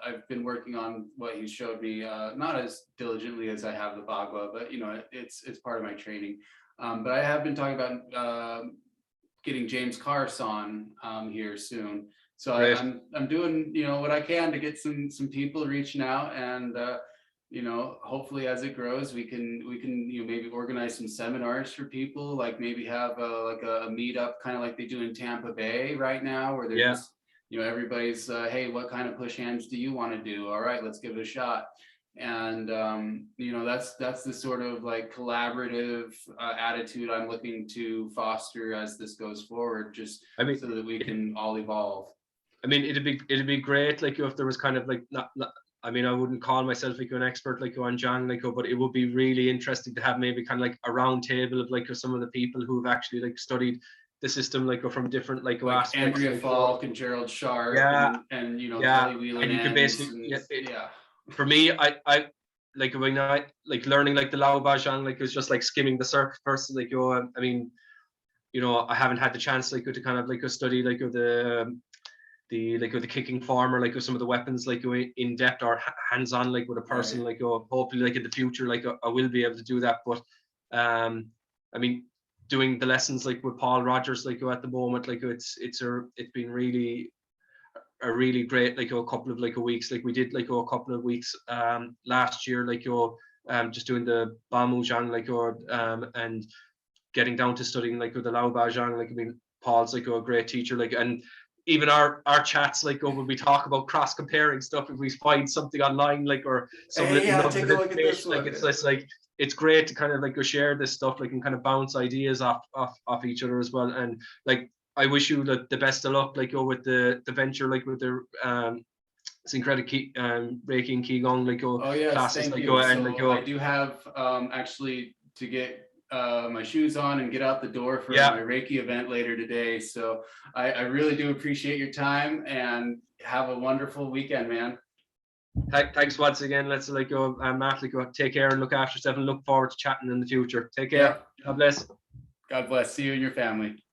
I've been working on what he showed me, not as diligently as I have the Bagua, but you know, it's part of my training. But I have been talking about getting James Carse on here soon. So I'm doing, you know, what I can to get some people reaching out, and you know, hopefully as it grows, we can you know, maybe organize some seminars for people, like maybe have a meetup kind of like they do in Tampa Bay right now, where they're just, you know, everybody's hey, what kind of push hands do you want to do? All right, let's give it a shot. And you know, that's the sort of like collaborative attitude I'm looking to foster as this goes forward, just so that we can all evolve. I mean, it'd be great like if there was kind of like not I mean, I wouldn't call myself like an expert like on Jiang, like, but it would be really interesting to have maybe kind of like a round table of like some of the people who've actually like studied the system like from different like aspects. Andrea like, Falk and Gerald Sharp, and you know, Kelly Whelan, and you could basically for me, I like when I like learning like the Baguazhang, like it was just like skimming the surface first, like I mean, you know, I haven't had the chance like to kind of like study like the kicking form or like some of the weapons like in depth or hands-on like with a person, like hopefully like in the future like I will be able to do that. But I mean, doing the lessons like with Paul Rogers like at the moment, like it's been really a really great like a couple of like weeks. Like we did like a couple of weeks last year, like just doing the Baguazhang like and getting down to studying like with the Baguazhang. Like I mean, Paul's like a great teacher, like, and even our chats like when we talk about cross comparing stuff, if we find something online like or some take a look at this one. Like it's just like it's great to kind of like share this stuff like and kind of bounce ideas off each other as well. And like I wish you the best of luck like with the venture like with the Syncretic Reiki and Qigong like classes like and like I do have actually to get my shoes on and get out the door for my Reiki event later today. So I really do appreciate your time, and have a wonderful weekend, man. Thanks once again. Let's like go, Matt, like go take care and look after yourself, and look forward to chatting in the future. Take care. God bless. God bless you and your family.